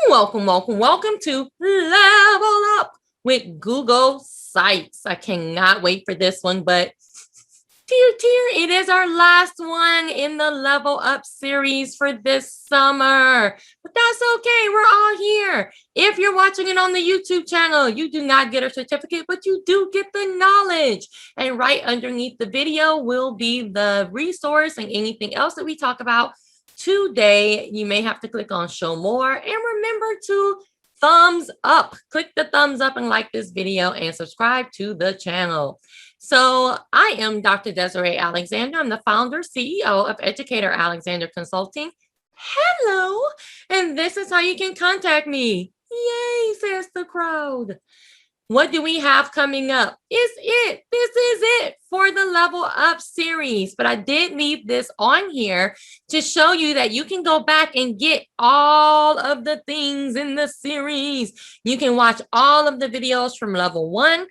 Welcome to Level Up with Google Sites. I cannot wait for this one, but it is our last one in the Level Up series for this summer. But that's okay, we're all here. If you're watching it on the YouTube channel, you do not get a certificate, but you do get the knowledge. And right underneath the video will be the resource and anything else that we talk about today. You may have to click on show more, and remember to thumbs up. Click the thumbs up and like this video and subscribe to the channel. So I am Dr. Desiree Alexander. I'm the founder, CEO of Educator Alexander Consulting. Hello, and this is how you can contact me. Yay, says the crowd. What do we have coming up? This is it for the Level Up series. But I did leave this on here to show you that you can go back and get all of the things in the series. You can watch all of the videos from level 1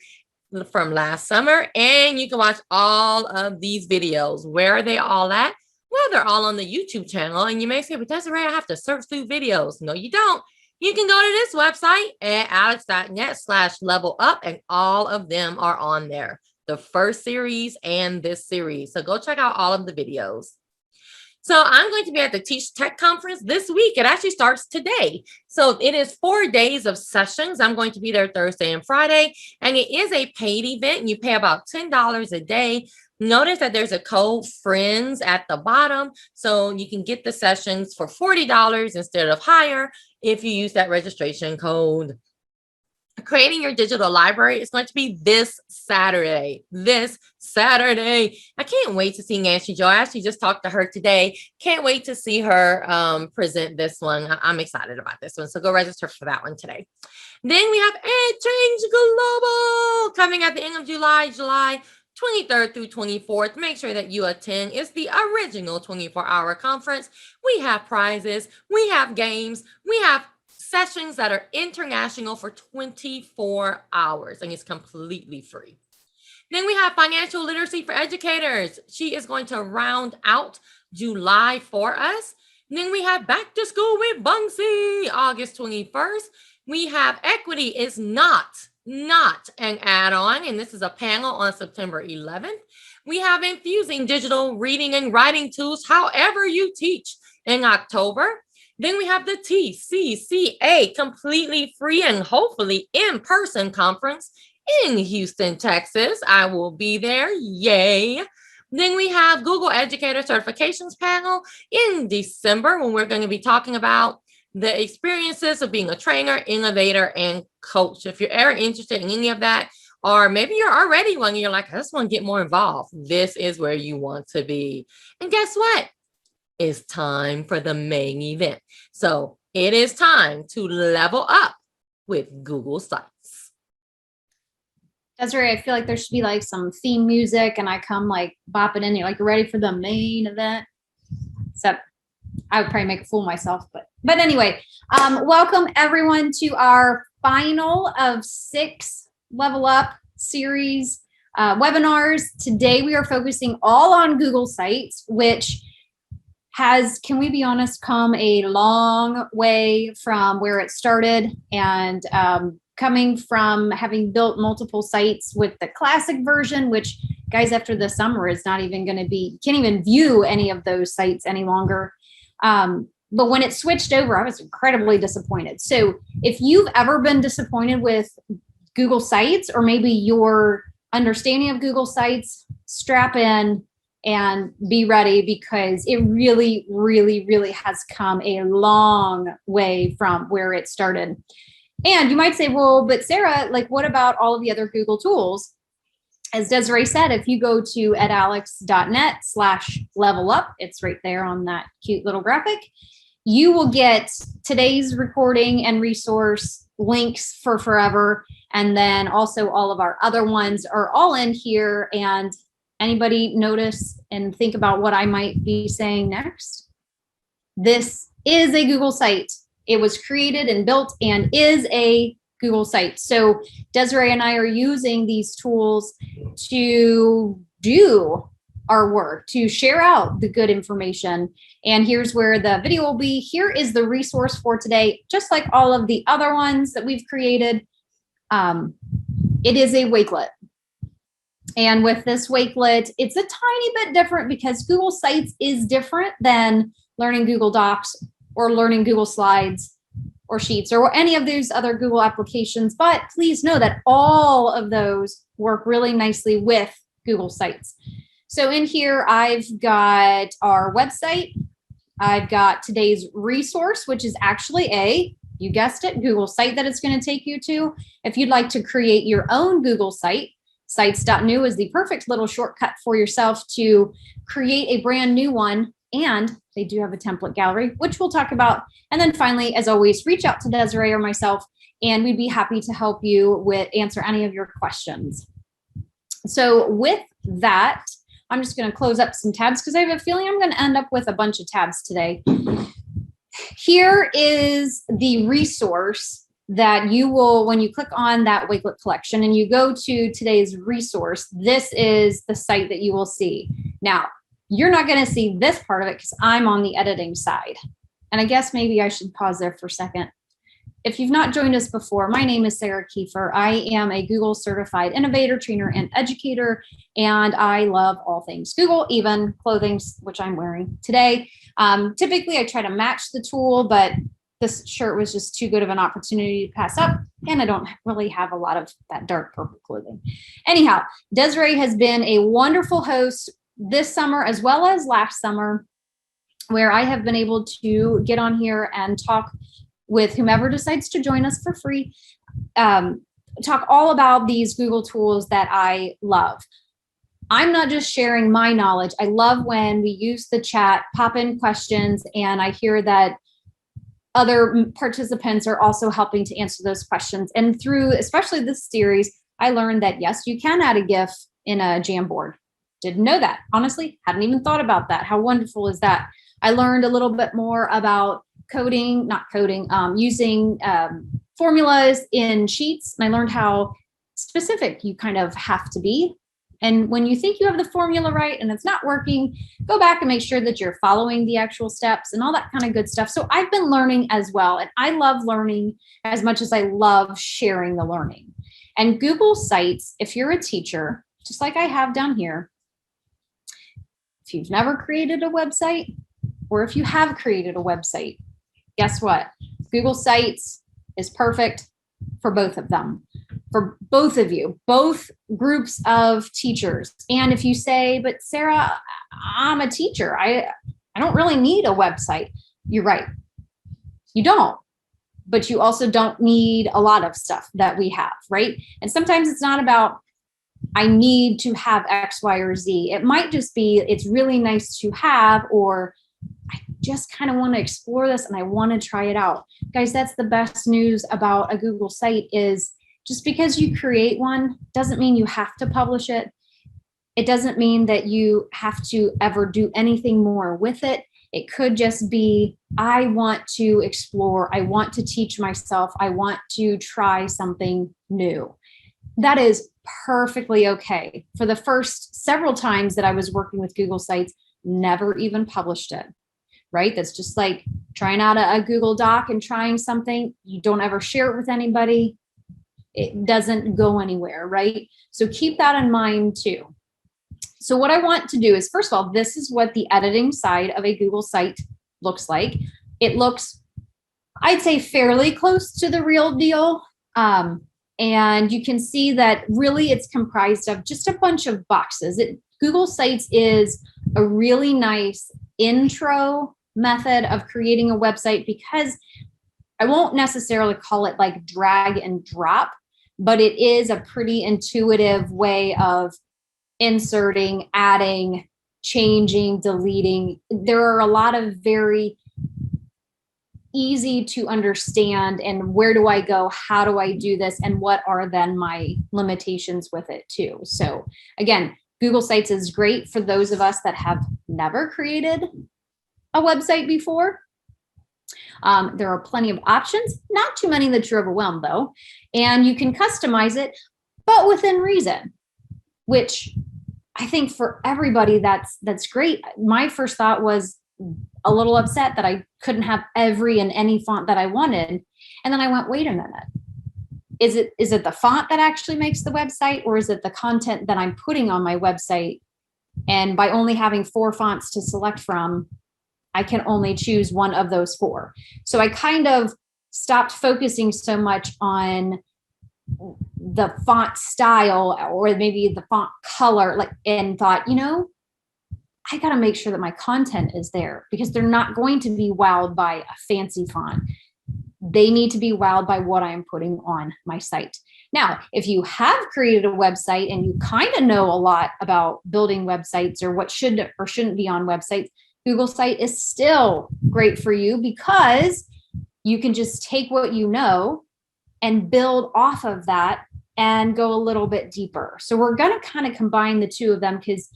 from last summer, and you can watch all of these videos. Where are they all at? Well, they're all on the YouTube channel. And you may say, but Desiree, I have to search through videos. No, you don't. You can go to this website at alex.net/level-up, and all of them are on there. The first series and this series. So go check out all of the videos. So I'm going to be at the Teach Tech Conference this week. It actually starts today. So it is 4 days of sessions. I'm going to be there Thursday and Friday, and it is a paid event. You pay about $10 a day. Notice that there's a code FRIENDS at the bottom, so you can get the sessions for $40 instead of higher if you use that registration code. Creating your digital library is going to be this Saturday. I can't wait to see Nancy Jo. I actually just talked to her today. Can't wait to see her present this one. I'm excited about this one. So go register for that one today. Then we have EdChange Global coming at the end of July 23rd through 24th. Make sure that you attend. It's the original 24-hour conference. We have prizes. We have games. We have sessions that are international for 24 hours, and it's completely free. Then we have Financial Literacy for Educators. She is going to round out July for us. Then we have Back to School with Bunksy, August 21st. We have Equity is not an add-on, and this is a panel on September 11th. We have Infusing Digital Reading and Writing Tools However You Teach in October. Then we have the TCCA, completely free and hopefully in-person conference in Houston, Texas. I will be there. Yay. Then we have Google Educator Certifications panel in December, when we're going to be talking about the experiences of being a trainer, innovator, and coach. If you're ever interested in any of that, or maybe you're already one and you're like, I just want to get more involved, this is where you want to be. And guess what? It's time for the main event. So it is time to level up with Google Sites. Desiree, I feel like there should be like some theme music and I come like bopping in, you're like ready for the main event. Except I would probably make a fool of myself, but anyway, welcome everyone to our final of 6 Level Up series webinars. Today we are focusing all on Google Sites, which has, can we be honest, come a long way from where it started, and coming from having built multiple sites with the classic version, which guys, after the summer is not even going to be, can't even view any of those sites any longer. But when it switched over, I was incredibly disappointed. So if you've ever been disappointed with Google Sites, or maybe your understanding of Google Sites, strap in and be ready, because it really, really, really has come a long way from where it started. And you might say, well, but Sarah, like, what about all of the other Google tools? As Desiree said, if you go to edalex.net/level-up, it's right there on that cute little graphic, you will get today's recording and resource links for forever. And then also all of our other ones are all in here. And anybody notice and think about what I might be saying next? This is a Google site. It was created and built and is a Google site. So Desiree and I are using these tools to do our work, to share out the good information. And here's where the video will be. Here is the resource for today, just like all of the other ones that we've created. It is a Wakelet. And with this Wakelet, it's a tiny bit different because Google Sites is different than learning Google Docs or learning Google Slides or Sheets or any of those other Google applications. But please know that all of those work really nicely with Google Sites. So in here, I've got our website. I've got today's resource, which is actually you guessed it, Google site that it's going to take you to. If you'd like to create your own Google site, sites.new is the perfect little shortcut for yourself to create a brand new one. And they do have a template gallery, which we'll talk about. And then finally, as always, reach out to Desiree or myself, and we'd be happy to help you answer any of your questions. So with that, I'm just going to close up some tabs because I have a feeling I'm going to end up with a bunch of tabs today. Here is the resource that you will, when you click on that Wakelet collection and you go to today's resource, this is the site that you will see. Now, you're not going to see this part of it because I'm on the editing side. And I guess maybe I should pause there for a second. If you've not joined us before, my name is Sarah Kiefer. I am a Google certified innovator, trainer, and educator, and I love all things Google, even clothing, which I'm wearing today. Typically, I try to match the tool, but this shirt was just too good of an opportunity to pass up, and I don't really have a lot of that dark purple clothing. Anyhow, Desiree has been a wonderful host this summer as well as last summer, where I have been able to get on here and talk with whomever decides to join us for free, talk all about these Google tools that I love. I'm not just sharing my knowledge. I love when we use the chat, pop in questions, and I hear that other participants are also helping to answer those questions. And through, especially this series, I learned that yes, you can add a GIF in a Jamboard. Didn't know that. Honestly, hadn't even thought about that. How wonderful is that? I learned a little bit more about using formulas in Sheets. And I learned how specific you kind of have to be. And when you think you have the formula right and it's not working, go back and make sure that you're following the actual steps and all that kind of good stuff. So I've been learning as well. And I love learning as much as I love sharing the learning. And Google Sites, if you're a teacher, just like I have down here, if you've never created a website, or if you have created a website, guess what? Google Sites is perfect for both of them, for both of you, both groups of teachers. And if you say, but Sarah, I'm a teacher, I don't really need a website. You're right. You don't, but you also don't need a lot of stuff that we have, right? And sometimes it's not about, I need to have X, Y, or Z. It might just be, it's really nice to have, or I just kind of want to explore this and I want to try it out. Guys, that's the best news about a Google site is just because you create one doesn't mean you have to publish it. It doesn't mean that you have to ever do anything more with it. It could just be, I want to explore. I want to teach myself. I want to try something new. That is perfectly okay. For the first several times that I was working with Google Sites, never even published it. Right? That's just like trying out a Google Doc and trying something. You don't ever share it with anybody. It doesn't go anywhere, right? So keep that in mind too. So what I want to do is, first of all, this is what the editing side of a Google site looks like. It looks, I'd say, fairly close to the real deal. And you can see that really it's comprised of just a bunch of boxes. Google Sites is a really nice intro method of creating a website because I won't necessarily call it like drag and drop, but it is a pretty intuitive way of inserting, adding, changing, deleting. There are a lot of very easy to understand and where do I go, how do I do this, and what are then my limitations with it too. So again, Google Sites is great for those of us that have never created a website before. There are plenty of options, not too many that you're overwhelmed though, and you can customize it, but within reason, which I think for everybody, that's great. My first thought was a little upset that I couldn't have every and any font that I wanted. And then I went, wait a minute. Is it the font that actually makes the website, or is it the content that I'm putting on my website? And by only having 4 fonts to select from, I can only choose one of those 4. So I kind of stopped focusing so much on the font style or maybe the font color, and thought, I got to make sure that my content is there, because they're not going to be wowed by a fancy font. They need to be wowed by what I'm putting on my site. Now, if you have created a website and you kind of know a lot about building websites or what should or shouldn't be on websites, Google Site is still great for you, because you can just take what you know and build off of that and go a little bit deeper. So we're going to kind of combine the two of them, because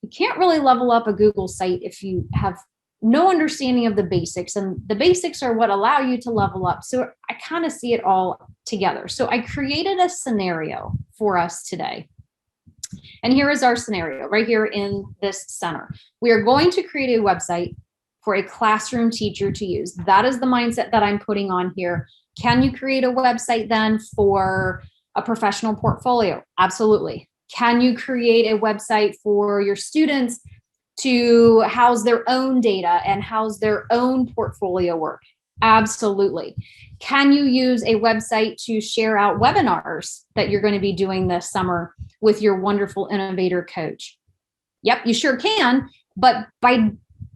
you can't really level up a Google site if you have no understanding of the basics, and the basics are what allow you to level up. So I kind of see it all together. So I created a scenario for us today. And here is our scenario right here in this center. We are going to create a website for a classroom teacher to use. That is the mindset that I'm putting on here. Can you create a website then for a professional portfolio? Absolutely. Can you create a website for your students to house their own data and house their own portfolio work? Absolutely. Can you use a website to share out webinars that you're going to be doing this summer with your wonderful innovator coach? Yep, you sure can. But by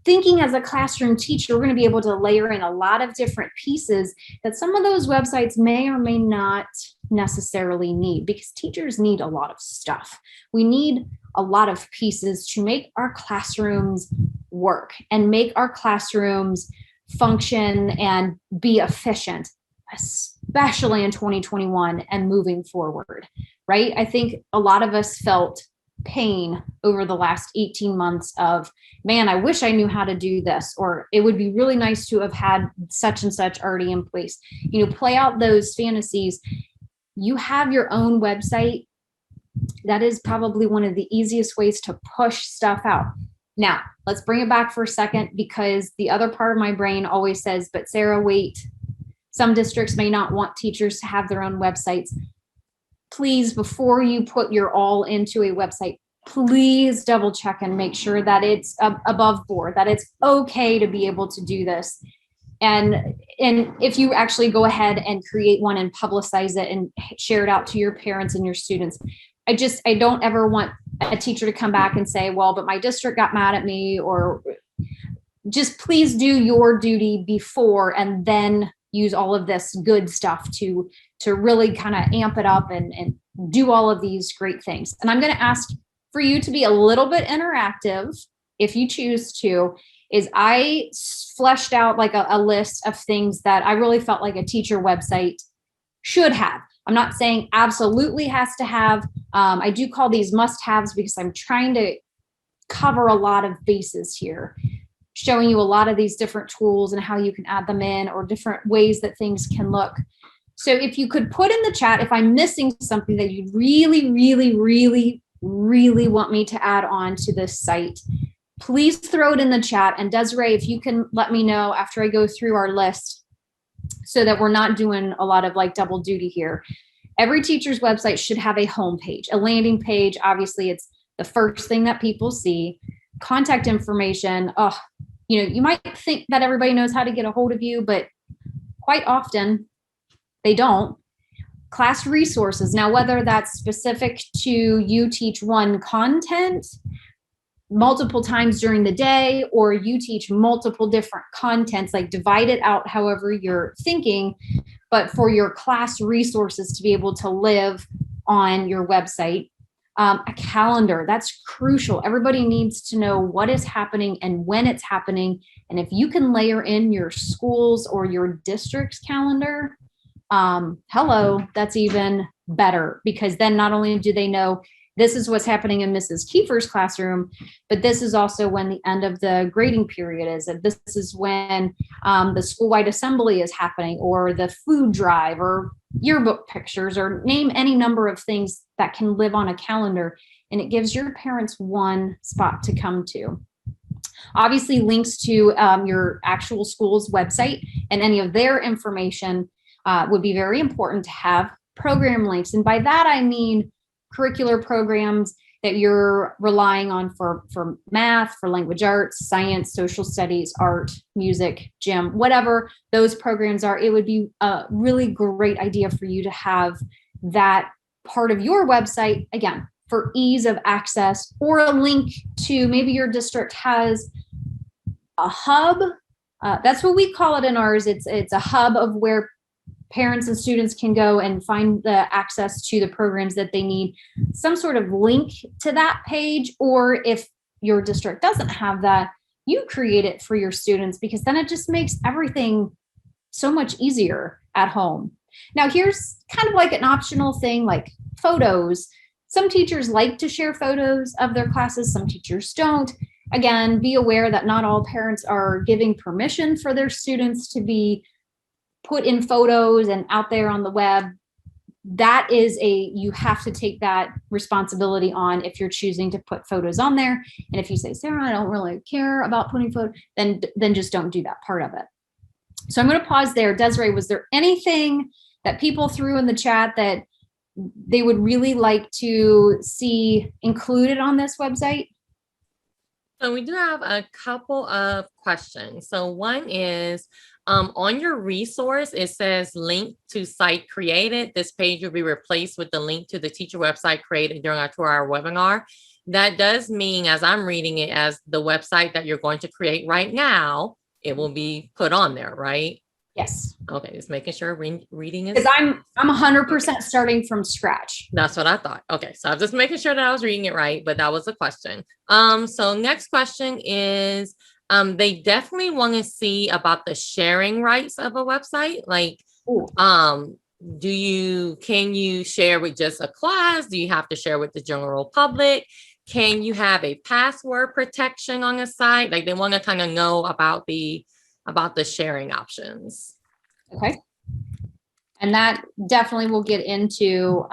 thinking as a classroom teacher, we're going to be able to layer in a lot of different pieces that some of those websites may or may not necessarily need, because teachers need a lot of stuff. We need a lot of pieces to make our classrooms work and make our classrooms function and be efficient, especially in 2021 and moving forward, right? I think a lot of us felt pain over the last 18 months of, man, I wish I knew how to do this, or it would be really nice to have had such and such already in place. Play out those fantasies. You have your own website. That is probably one of the easiest ways to push stuff out. Now, let's bring it back for a second, because the other part of my brain always says, but Sarah, wait, some districts may not want teachers to have their own websites. Please, before you put your all into a website, please double check and make sure that it's above board, that it's okay to be able to do this. And if you actually go ahead and create one and publicize it and share it out to your parents and your students, I don't ever want a teacher to come back and say, well, but my district got mad at me, or just please do your duty before and then use all of this good stuff to really kind of amp it up and do all of these great things. And I'm going to ask for you to be a little bit interactive if you choose to. Is I fleshed out like a list of things that I really felt like a teacher website should have. I'm not saying absolutely has to have. I do call these must-haves, because I'm trying to cover a lot of bases here, showing you a lot of these different tools and how you can add them in, or different ways that things can look. So if you could put in the chat if I'm missing something that you really, really, really, really want me to add on to this site, please throw it in the chat. And Desiree, if you can let me know after I go through our list, so that we're not doing a lot of like double duty here. Every teacher's website should have a home page, a landing page. Obviously, it's the first thing that people see. Contact information. You might think that everybody knows how to get a hold of you, but quite often they don't. Class resources. Now, whether that's specific to you teach one content multiple times during the day, or you teach multiple different contents, like divide it out however you're thinking, but for your class resources to be able to live on your website. A calendar, that's crucial. Everybody needs to know what is happening and when it's happening. And if you can layer in your schools or your district's calendar, hello, that's even better, because then not only do they know this is what's happening in Mrs. Kiefer's classroom, but this is also when the end of the grading period is. And this is when the school-wide assembly is happening, or the food drive, or yearbook pictures, or name any number of things that can live on a calendar. and it gives your parents one spot to come to. Obviously, links to your actual school's website and any of their information would be very important to have. Program links, and by that I mean curricular programs that you're relying on for math, for language arts, science, social studies, art, music, gym, whatever those programs are. It would be a really great idea for you to have that part of your website, again, for ease of access, or a link to maybe your district has a hub. That's what we call it in ours. It's a hub of where parents and students can go and find the access to the programs that they need, some sort of link to that page. Or if your district doesn't have that, you create it for your students, because then it just makes everything so much easier at home. Now, here's kind of like an optional thing, like photos. Some teachers like to share photos of their classes, some teachers don't. Again, be aware that not all parents are giving permission for their students to be put in photos and out there on the web. That is you have to take that responsibility on if you're choosing to put photos on there. And if you say, Sarah, I don't really care about putting photos, then just don't do that part of it. So I'm going to pause there. Desiree, was there anything that people threw in the chat that they would really like to see included on this website? So we do have a couple of questions. So one is, on your resource, it says link to site created. This page will be replaced with the link to the teacher website created during our 2-hour webinar. That does mean, as I'm reading it, as the website that you're going to create right now, it will be put on there, right? Yes. Okay, just making sure reading is. Because I'm 100% starting from scratch. That's what I thought. Okay, so I'm just making sure that I was reading it right, but that was a question. So next question is, they definitely want to see about the sharing rights of a website. Like, Ooh. Can you share with just a class? Do you have to share with the general public? Can you have a password protection on a site? Like, they want to kind of know about the sharing options. Okay. And that definitely will get into,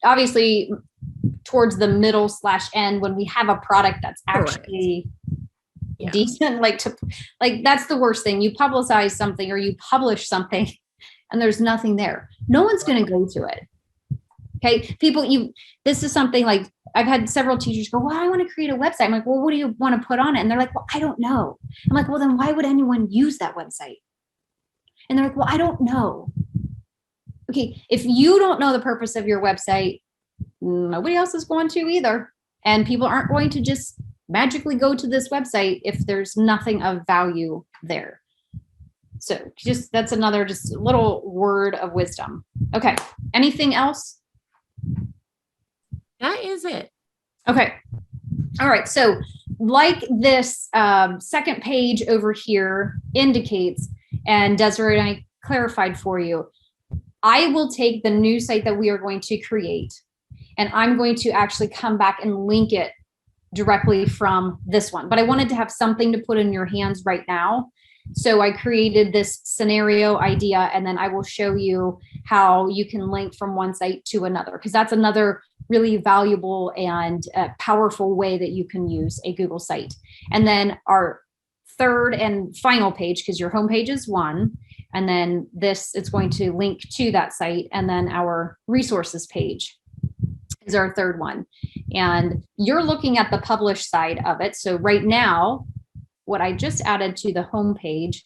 obviously, towards the middle / end, when we have a product that's actually decent, like that's the worst thing. You publicize something or you publish something and there's nothing there. No one's going to go to it. Okay. This is something like I've had several teachers go, well, I want to create a website. I'm like, well, what do you want to put on it? And they're like, well, I don't know. I'm like, well, then why would anyone use that website? And they're like, well, I don't know. Okay. If you don't know the purpose of your website, nobody else is going to either. And people aren't going to just magically go to this website if there's nothing of value there. So that's another just little word of wisdom. Okay. Anything else? That is it. Okay. All right. So like this second page over here indicates, and Desiree and I clarified for you, I will take the new site that we are going to create, and I'm going to actually come back and link it directly from this one. But I wanted to have something to put in your hands right now. So I created this scenario idea, and then I will show you how you can link from one site to another, because that's another really valuable and powerful way that you can use a Google site. And then our third and final page, because your home page is one, and then it's going to link to that site, and then our resources page is our third one. And you're looking at the publish side of it. So right now, what I just added to the home page,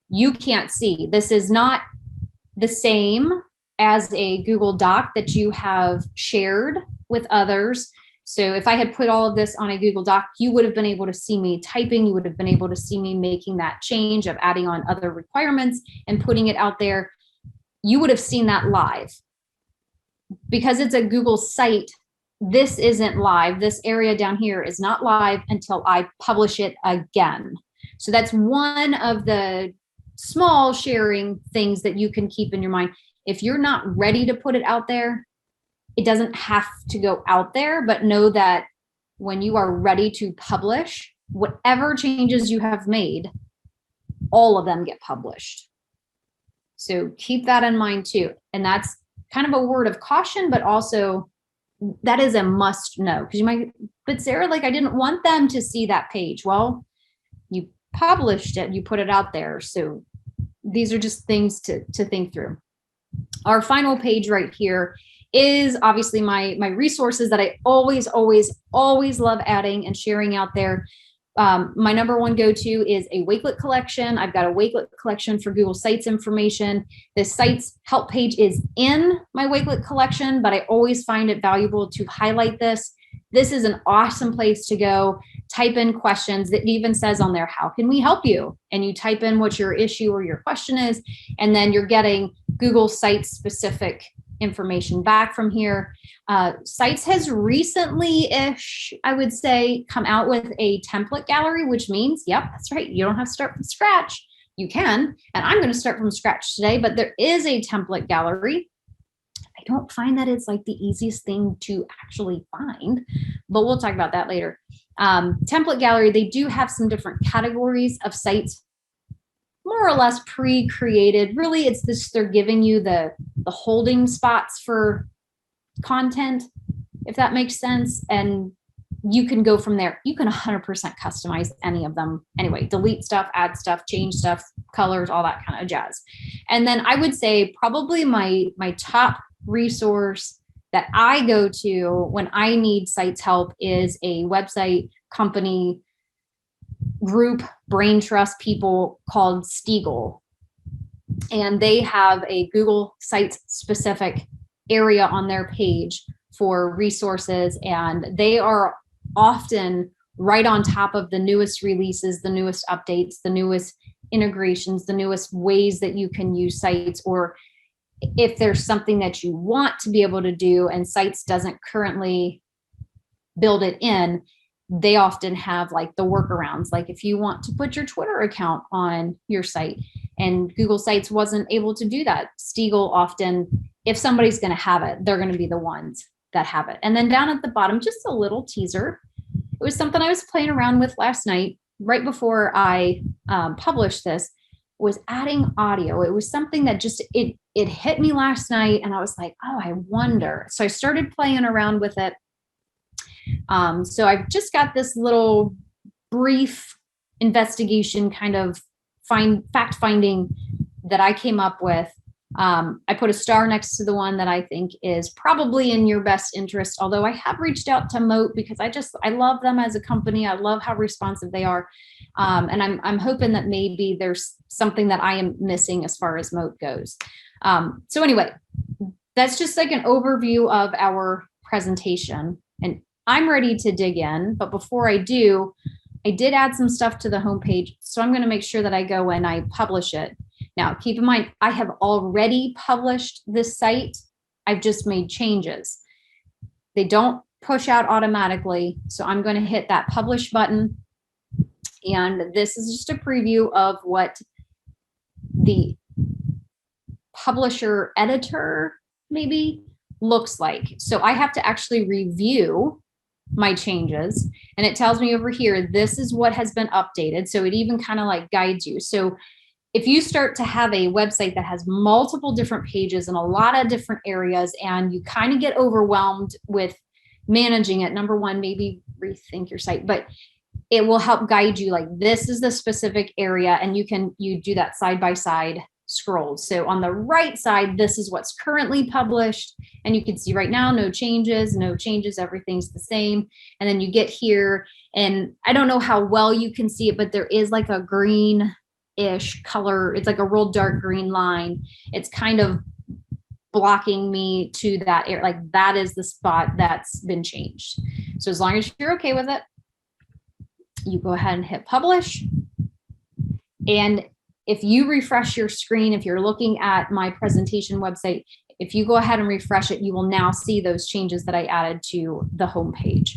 you can't see. This is not the same as a Google Doc that you have shared with others. So if I had put all of this on a Google Doc, you would have been able to see me typing. You would have been able to see me making that change of adding on other requirements and putting it out there. You would have seen that live. Because it's a Google site, this isn't live. This area down here is not live until I publish it again. So that's one of the small sharing things that you can keep in your mind. If you're not ready to put it out there, it doesn't have to go out there, but know that when you are ready to publish, whatever changes you have made, all of them get published. So keep that in mind too. And that's kind of a word of caution, but also that is a must know, because you might, but Sarah, like, I didn't want them to see that page. Well, you published it, you put it out there. So these are just things to think through. Our final page right here is obviously my resources that I always love adding and sharing out there. My number one go-to is a Wakelet collection. I've got a Wakelet collection for Google Sites information. The Sites help page is in my Wakelet collection, but I always find it valuable to highlight this. This is an awesome place to go. Type in questions. That even says on there, how can we help you? And you type in what your issue or your question is, and then you're getting Google Sites specific information back from here. Sites has recently-ish, I would say, come out with a template gallery, which means, yep, that's right, you don't have to start from scratch. You can, and I'm going to start from scratch today, but there is a template gallery. I don't find that it's like the easiest thing to actually find, but we'll talk about that later. Template gallery, they do have some different categories of sites, more or less pre-created. Really, it's this, they're giving you the holding spots for content, if that makes sense. And you can go from there. You can 100% customize any of them. Anyway, delete stuff, add stuff, change stuff, colors, all that kind of jazz. And then I would say probably my top resource that I go to when I need sites help is a website company group, brain trust people called Stiegel. And they have a Google Sites specific area on their page for resources. And they are often right on top of the newest releases, the newest updates, the newest integrations, the newest ways that you can use sites, or if there's something that you want to be able to do and Sites doesn't currently build it in, they often have like the workarounds. Like if you want to put your Twitter account on your site and Google Sites wasn't able to do that, Stiegel often, if somebody's going to have it, they're going to be the ones that have it. And then down at the bottom, just a little teaser. It was something I was playing around with last night, right before I published this, was adding audio. It was something that just, it hit me last night and I was like, oh, I wonder. So I started playing around with it. So I've just got this little brief investigation kind of fact finding that I came up with. I put a star next to the one that I think is probably in your best interest, although I have reached out to Moat because I love them as a company. I love how responsive they are. And I'm hoping that maybe there's something that I am missing as far as Moat goes. So anyway, that's just like an overview of our presentation, and I'm ready to dig in. But before I do, I did add some stuff to the homepage. So I'm going to make sure that I go and I publish it. Now, keep in mind, I have already published this site. I've just made changes. They don't push out automatically. So I'm going to hit that publish button. And this is just a preview of what the publisher editor maybe looks like. So I have to actually review my changes, and it tells me over here, this is what has been updated. So it even kind of like guides you. So if you start to have a website that has multiple different pages in a lot of different areas, and you kind of get overwhelmed with managing it, number one, maybe rethink your site, but it will help guide you. Like, this is the specific area, and you do that side by side scroll. So on the right side, this is what's currently published, and you can see right now, no changes, everything's the same. And then you get here, and I don't know how well you can see it, but there is like a green-ish color. It's like a real dark green line. It's kind of blocking me to that area. Like, that is the spot that's been changed. So as long as you're okay with it, you go ahead and hit publish. And if you refresh your screen, if you're looking at my presentation website, if you go ahead and refresh it, you will now see those changes that I added to the homepage.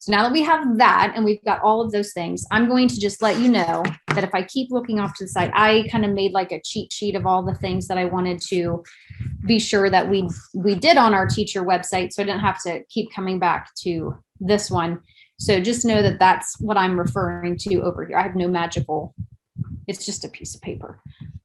So now that we have that and we've got all of those things, I'm going to just let you know that if I keep looking off to the side, I kind of made like a cheat sheet of all the things that I wanted to be sure that we did on our teacher website, so I didn't have to keep coming back to this one. So just know that that's what I'm referring to over here. I have no magical, it's just a piece of paper.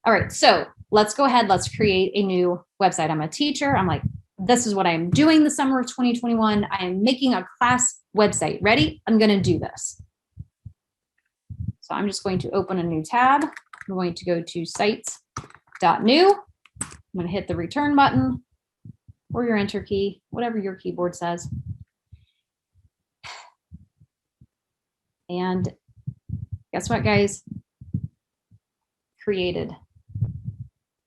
All right, so let's go ahead. Let's create a new website. I'm a teacher. I'm like, this is what I'm doing the summer of 2021. I am making a class website. Ready? I'm going to do this. So I'm just going to open a new tab. I'm going to go to sites.new. I'm going to hit the return button or your enter key, whatever your keyboard says. And guess what, guys? Created.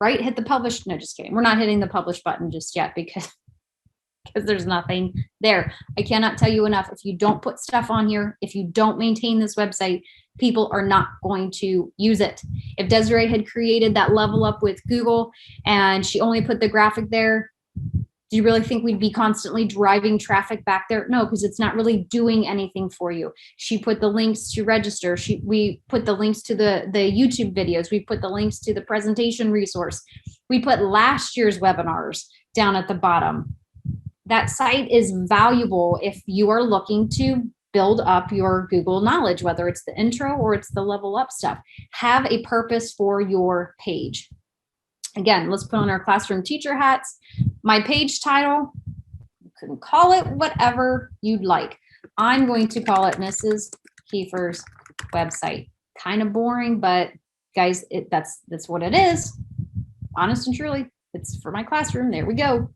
Right? Hit the publish. No, just kidding. We're not hitting the publish button just yet because there's nothing there. I cannot tell you enough. If you don't put stuff on here, if you don't maintain this website, people are not going to use it. If Desiree had created that level up with Google and she only put the graphic there, do you really think we'd be constantly driving traffic back there? No, because it's not really doing anything for you. She put the links to register. We put the links to the YouTube videos. We put the links to the presentation resource. We put last year's webinars down at the bottom. That site is valuable if you are looking to build up your Google knowledge, whether it's the intro or it's the level up stuff. Have a purpose for your page. Again, let's put on our classroom teacher hats. My page title, you can call it whatever you'd like. I'm going to call it Mrs. Kiefer's website. Kind of boring, but guys, that's what it is. Honest and truly, it's for my classroom. There we go.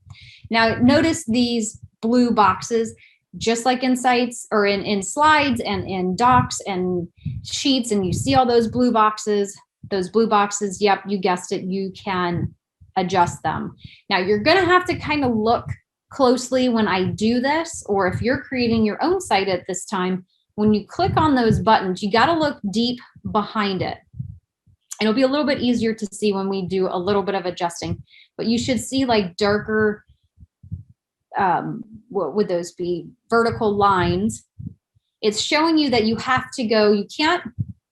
Now notice these blue boxes, just like in sites or in slides and in docs and sheets, and you see all those blue boxes. Those blue boxes, yep, you guessed it, you can adjust them. Now you're gonna have to kind of look closely when I do this, or if you're creating your own site at this time, when you click on those buttons, you gotta look deep behind it. It'll be a little bit easier to see when we do a little bit of adjusting, but you should see like darker, what would those be? Vertical lines. It's showing you that you have to go, you can't,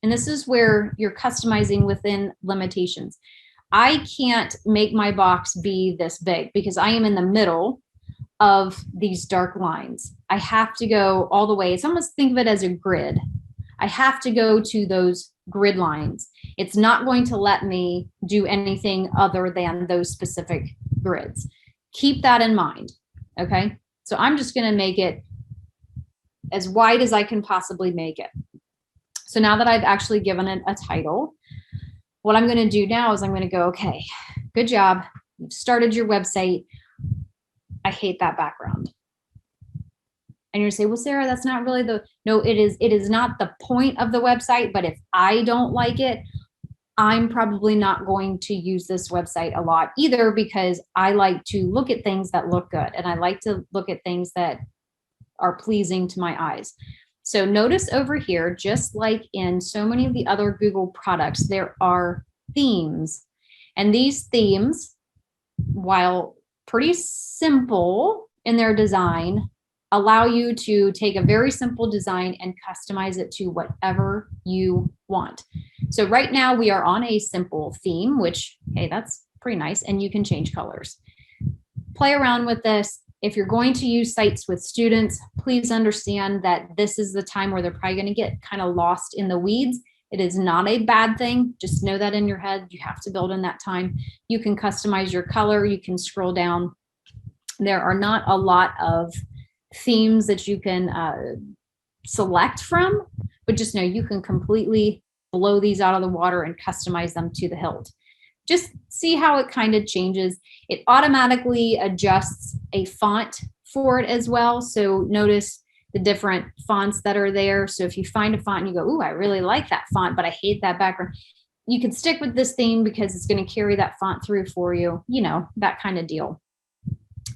and this is where you're customizing within limitations. I can't make my box be this big because I am in the middle of these dark lines. I have to go all the way. It's almost, think of it as a grid. I have to go to those grid lines. It's not going to let me do anything other than those specific grids. Keep that in mind, okay? So I'm just gonna make it as wide as I can possibly make it. So now that I've actually given it a title, what I'm going to do now is I'm going to go, okay, good job. You've started your website. I hate that background. And you're saying, well, Sarah, that's not really no, it is not the point of the website, but if I don't like it, I'm probably not going to use this website a lot either, because I like to look at things that look good. And I like to look at things that are pleasing to my eyes. So notice over here, just like in so many of the other Google products, there are themes. And these themes, while pretty simple in their design, allow you to take a very simple design and customize it to whatever you want. So right now we are on a simple theme, which, hey, that's pretty nice. And you can change colors. Play around with this. If you're going to use sites with students, please understand that this is the time where they're probably going to get kind of lost in the weeds. It is not a bad thing. Just know that in your head. You have to build in that time. You can customize your color. You can scroll down. There are not a lot of themes that you can select from, but just know you can completely blow these out of the water and customize them to the hilt. Just see how it kind of changes. It automatically adjusts a font for it as well. So notice the different fonts that are there. So if you find a font and you go, ooh, I really like that font, but I hate that background, you can stick with this theme because it's going to carry that font through for you, you know, that kind of deal.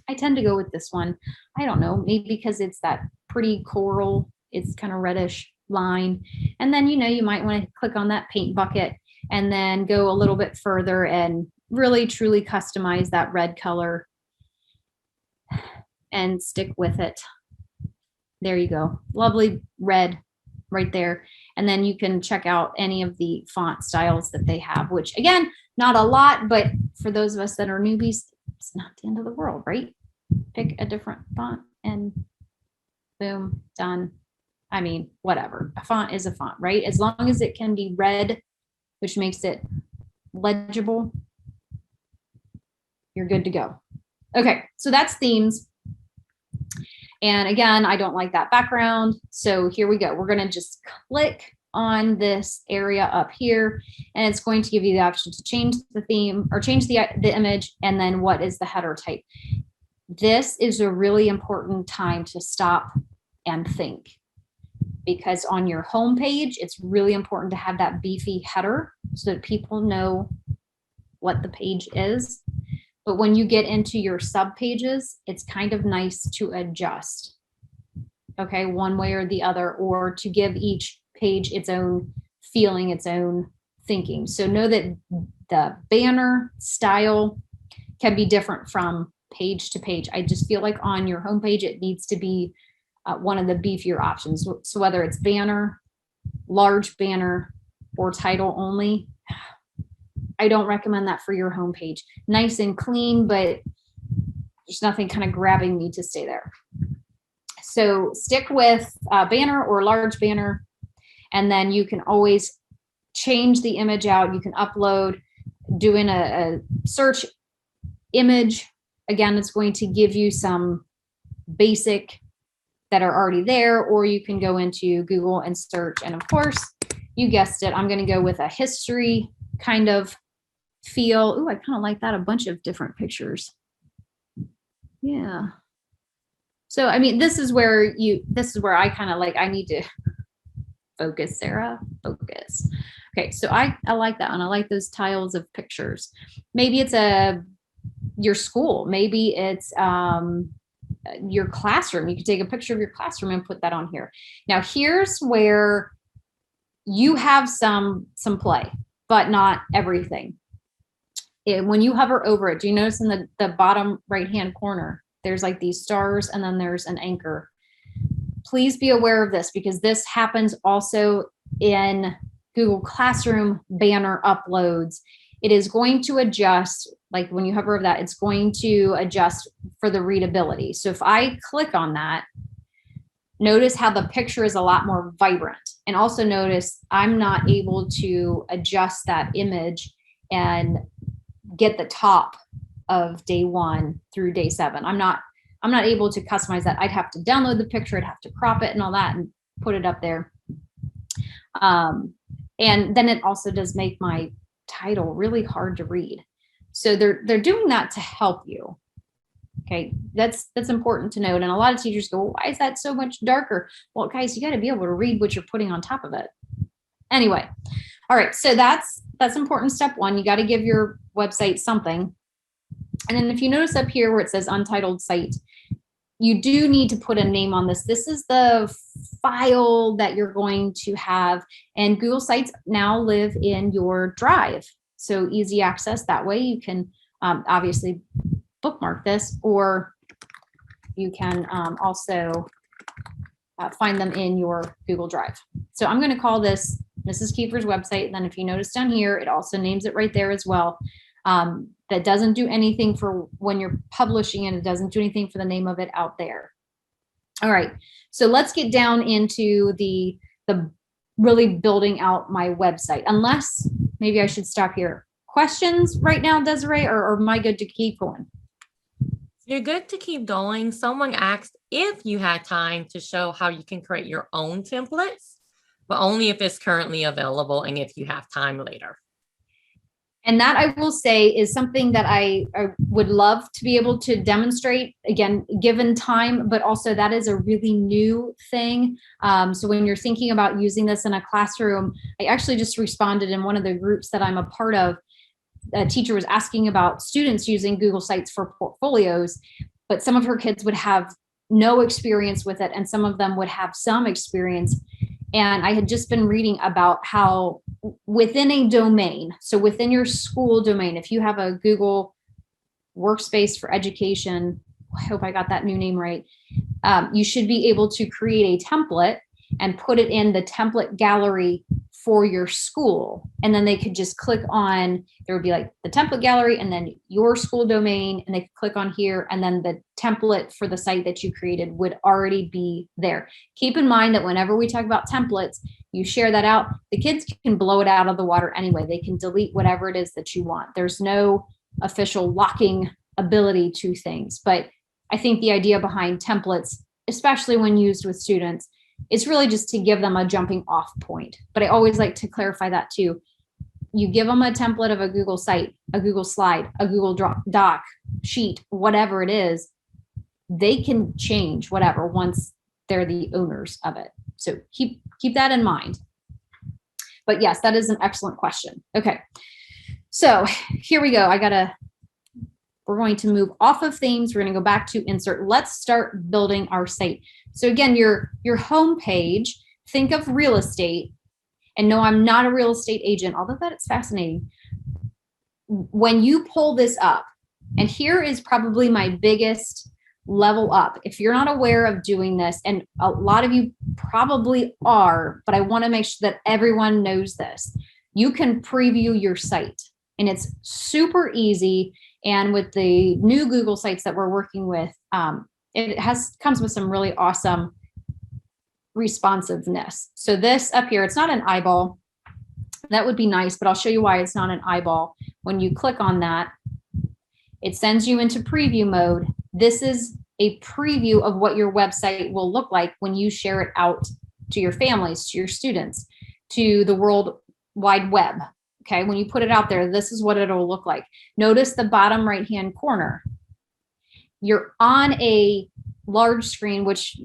I tend to go with this one. I don't know, maybe because it's that pretty coral, it's kind of reddish line. And then, you know, you might want to click on that paint bucket and then go a little bit further and really truly customize that red color and stick with it. There you go. Lovely red right there. And then you can check out any of the font styles that they have, which again, not a lot, but for those of us that are newbies, it's not the end of the world, right? Pick a different font and boom, done. I mean, whatever. A font is a font, right? As long as it can be read, which makes it legible, you're good to go. Okay, so that's themes. And again, I don't like that background. So here we go. We're going to just click on this area up here, and it's going to give you the option to change the theme or change the image, and then what is the header type. This is a really important time to stop and think, because on your home page, it's really important to have that beefy header so that people know what the page is. But when you get into your sub pages, it's kind of nice to adjust, okay, one way or the other, or to give each page its own feeling, its own thinking. So know that the banner style can be different from page to page. I just feel like on your homepage, it needs to be one of the beefier options. So whether it's banner, large banner, or title only, I don't recommend that for your homepage. Nice and clean, but there's nothing kind of grabbing me to stay there. So stick with banner or large banner, and then you can always change the image out. You can upload, doing a search image. Again, it's going to give you some basic that are already there, or you can go into Google and search. And of course, you guessed it, I'm going to go with a history kind of feel. Ooh, I kind of like that. A bunch of different pictures. Yeah. So, I mean, this is where I kind of like, I need to focus, Sarah, focus. Okay. So I like that one. I like those tiles of pictures. Maybe it's your school. Maybe it's your classroom. You can take a picture of your classroom and put that on here. Now, here's where you have some play, but not everything. When you hover over it, do you notice in the bottom right-hand corner, there's like these stars and then there's an anchor. Please be aware of this, because this happens also in Google Classroom banner uploads. It is going to adjust, like when you hover over that, it's going to adjust for the readability. So if I click on that, notice how the picture is a lot more vibrant. And also notice I'm not able to adjust that image and get the top of day 1 through day 7. I'm not able to customize that. I'd have to download the picture, I'd have to crop it and all that and put it up there. And then it also does make my title really hard to read. So they're doing that to help you. Okay, that's important to note. And a lot of teachers go, well, why is that so much darker? Well, guys, you got to be able to read what you're putting on top of it. Anyway, all right, so that's important. Step 1, you got to give your website something. And then if you notice up here where it says untitled site, you do need to put a name on this. This is the file that you're going to have, and Google Sites now live in your Drive. So easy access. That way you can obviously bookmark this, or you can also find them in your Google Drive. So I'm going to call this Mrs. Kiefer's website. And then if you notice down here, it also names it right there as well. That doesn't do anything for when you're publishing it. It doesn't do anything for the name of it out there. All right, so let's get down into the really building out my website. Unless maybe I should stop here. Questions right now, Desiree, or am I good to keep going? You're good to keep going. Someone asked if you had time to show how you can create your own templates, but only if it's currently available and if you have time later. And that, I will say, is something that I would love to be able to demonstrate, again, given time, but also that is a really new thing. So when you're thinking about using this in a classroom, I actually just responded in one of the groups that I'm a part of. A teacher was asking about students using Google Sites for portfolios, but some of her kids would have no experience with it, and some of them would have some experience. And I had just been reading about how within a domain, so within your school domain, if you have a Google Workspace for Education, I hope I got that new name right, you should be able to create a template and put it in the template gallery for your school. And then they could just click on, there would be like the template gallery and then your school domain, and they could click on here, and then the template for the site that you created would already be there. Keep in mind that whenever we talk about templates, you share that out, the kids can blow it out of the water anyway. They can delete whatever it is that you want. There's no official locking ability to things. But I think the idea behind templates, especially when used with students, is really just to give them a jumping off point. But I always like to clarify that too. You give them a template of a Google site, a Google slide, a Google Doc, sheet, whatever it is, they can change whatever once they're the owners of it. So keep that in mind. But yes, that is an excellent question. Okay, so here we go. We're going to move off of themes. We're going to go back to insert. Let's start building our site. So again, your home page, think of real estate. And no, I'm not a real estate agent, although that it's fascinating. When you pull this up, and here is probably my biggest level up. If you're not aware of doing this, and a lot of you probably are, but I want to make sure that everyone knows this, you can preview your site, and it's super easy. And with the new Google sites that we're working with, it comes with some really awesome responsiveness. So this up here, it's not an eyeball. That would be nice, but I'll show you why it's not an eyeball. When you click on that, it sends you into preview mode. This is a preview of what your website will look like when you share it out to your families, to your students, to the World Wide Web. Okay, when you put it out there, this is what it'll look like. Notice the bottom right-hand corner. You're on a large screen, which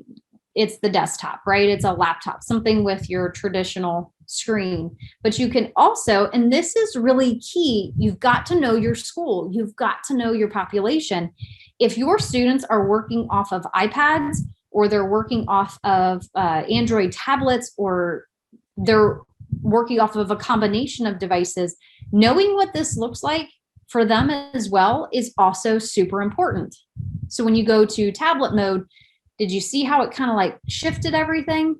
it's the desktop, right? It's a laptop, something with your traditional screen. But you can also, and this is really key, you've got to know your school. You've got to know your population. If your students are working off of iPads, or they're working off of Android tablets, or they're working off of a combination of devices, knowing what this looks like for them as well is also super important. So when you go to tablet mode, did you see how it kind of like shifted everything?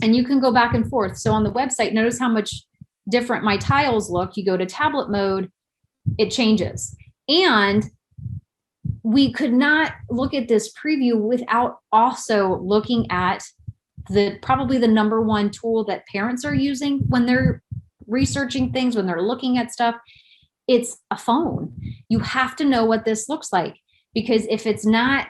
And you can go back and forth. So on the website, notice how much different my tiles look. You go to tablet mode, it changes. And we could not look at this preview without also looking at probably the number one tool that parents are using when they're researching things, when they're looking at stuff. It's a phone. You have to know what this looks like, because if it's not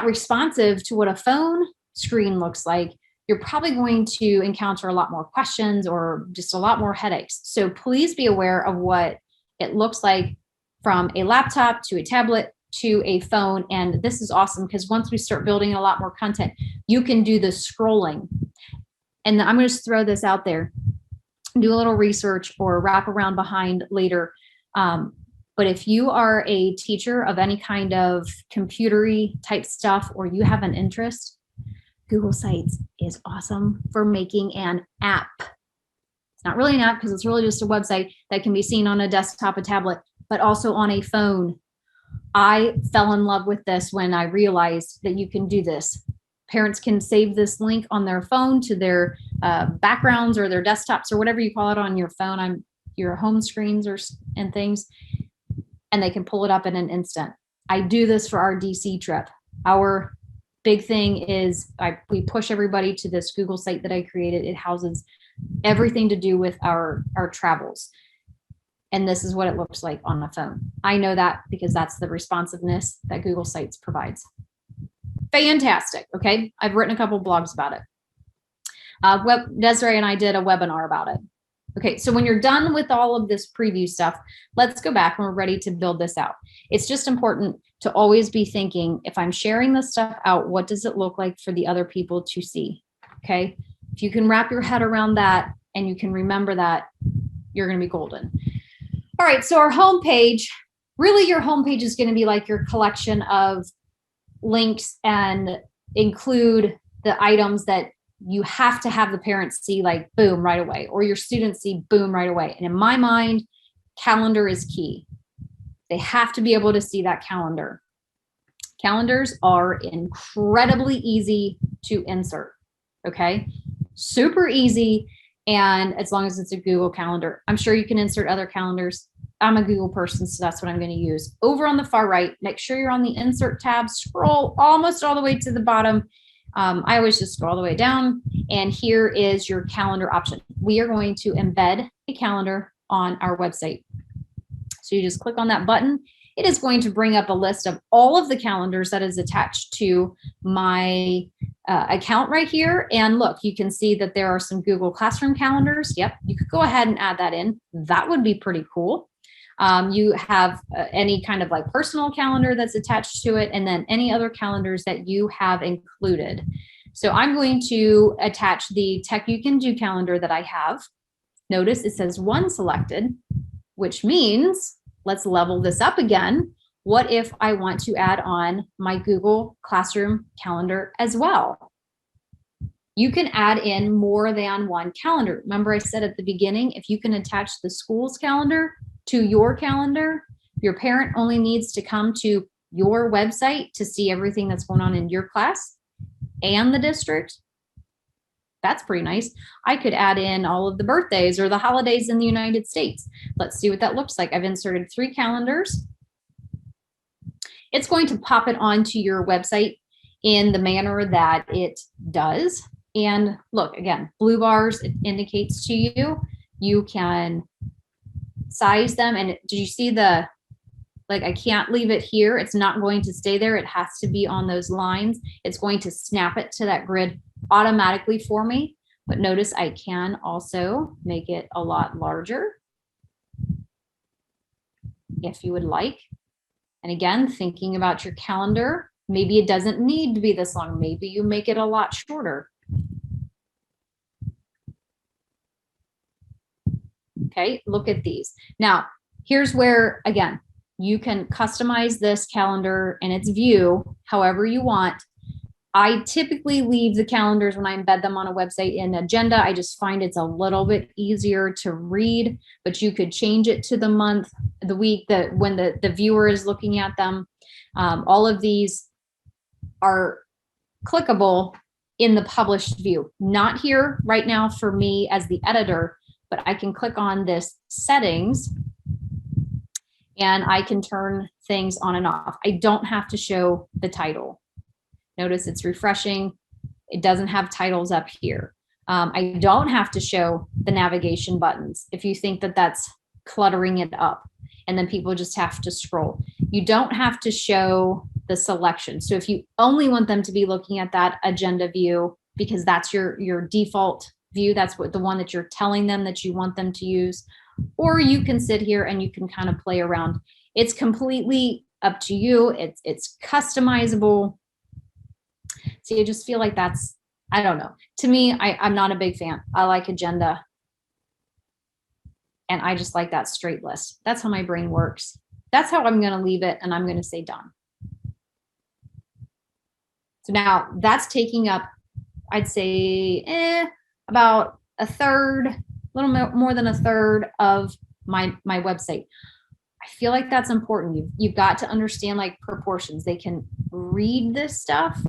responsive to what a phone screen looks like, you're probably going to encounter a lot more questions or just a lot more headaches. So please be aware of what it looks like from a laptop to a tablet to a phone. And this is awesome, because once we start building a lot more content, you can do the scrolling. And I'm going to just throw this out there, do a little research or wrap around behind later. But if you are a teacher of any kind of computery type stuff, or you have an interest, Google Sites is awesome for making an app. It's not really an app, because it's really just a website that can be seen on a desktop, a tablet, but also on a phone. I fell in love with this when I realized that you can do this. Parents can save this link on their phone to their backgrounds or their desktops or whatever you call it on your phone, your home screens and things, and they can pull it up in an instant. I do this for our DC trip. Our big thing is we push everybody to this Google site that I created. It houses everything to do with our travels. And this is what it looks like on a phone. I know that because that's the responsiveness that Google Sites provides. Fantastic. Okay, I've written a couple blogs about it. Desiree and I did a webinar about it. Okay, so when you're done with all of this preview stuff, let's go back and we're ready to build this out. It's just important to always be thinking, if I'm sharing this stuff out, what does it look like for the other people to see? Okay, if you can wrap your head around that and you can remember that, you're going to be golden. All right, so our homepage, really your homepage is going to be like your collection of links and include the items that you have to have the parents see, like boom, right away, or your students see boom, right away. And in my mind, calendar is key. They have to be able to see that calendar. Calendars are incredibly easy to insert, okay? Super easy. And as long as it's a Google calendar, I'm sure you can insert other calendars. I'm a Google person, so that's what I'm going to use. Over on the far right, make sure you're on the insert tab, scroll almost all the way to the bottom. I always just scroll all the way down, and here is your calendar option. We are going to embed a calendar on our website. So So you just click on that button. It is going to bring up a list of all of the calendars that is attached to my account right here. And look, you can see that there are some Google Classroom calendars. Yep, you could go ahead and add that in. That would be pretty cool. You have any kind of like personal calendar that's attached to it, and then any other calendars that you have included. So I'm going to attach the Tech You Can Do calendar that I have. Notice it says 1 selected, which means let's level this up again. What if I want to add on my Google Classroom calendar as well? You can add in more than one calendar. Remember I said at the beginning, if you can attach the school's calendar to your calendar, your parent only needs to come to your website to see everything that's going on in your class and the district. That's pretty nice. I could add in all of the birthdays or the holidays in the United States. Let's see what that looks like. I've inserted 3 calendars. It's going to pop it onto your website in the manner that it does. And look, again, blue bars, it indicates to you, you can size them. And did you see the, like, I can't leave it here. It's not going to stay there. It has to be on those lines. It's going to snap it to that grid automatically for me. But notice I can also make it a lot larger if you would like. And again, thinking about your calendar, maybe it doesn't need to be this long. Maybe you make it a lot shorter. Okay, look at these. Now, here's where, again, you can customize this calendar and its view however you want. I typically leave the calendars when I embed them on a website in agenda. I just find it's a little bit easier to read, but you could change it to the month, the week, that when the viewer is looking at them. All of these are clickable in the published view. Not here right now for me as the editor, but I can click on this settings and I can turn things on and off. I don't have to show the title. Notice it's refreshing. It doesn't have titles up here. I don't have to show the navigation buttons if you think that that's cluttering it up and then people just have to scroll. You don't have to show the selection. So if you only want them to be looking at that agenda view because that's your default view, that's what the one that you're telling them that you want them to use, or you can sit here and you can kind of play around. It's completely up to you. It's customizable. So you just feel like that's, I don't know. To me, I'm not a big fan. I like agenda. And I just like that straight list. That's how my brain works. That's how I'm going to leave it. And I'm going to say done. So now that's taking up, I'd say about a third, a little more than a third of my website. I feel like that's important. You've got to understand like proportions. They can read this stuff.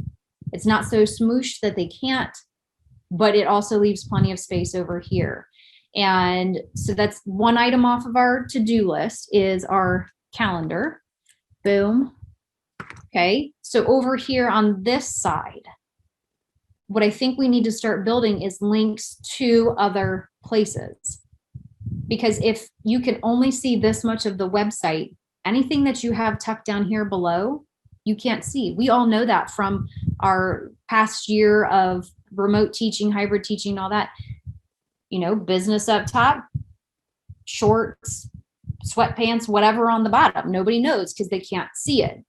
It's not so smooshed that they can't, but it also leaves plenty of space over here. And so that's one item off of our to-do list is our calendar. Boom. Okay. So over here on this side, what I think we need to start building is links to other places. Because if you can only see this much of the website, anything that you have tucked down here below, you can't see. We all know that from our past year of remote teaching, hybrid teaching, all that. You know, business up top, shorts, sweatpants, whatever on the bottom. Nobody knows because they can't see it.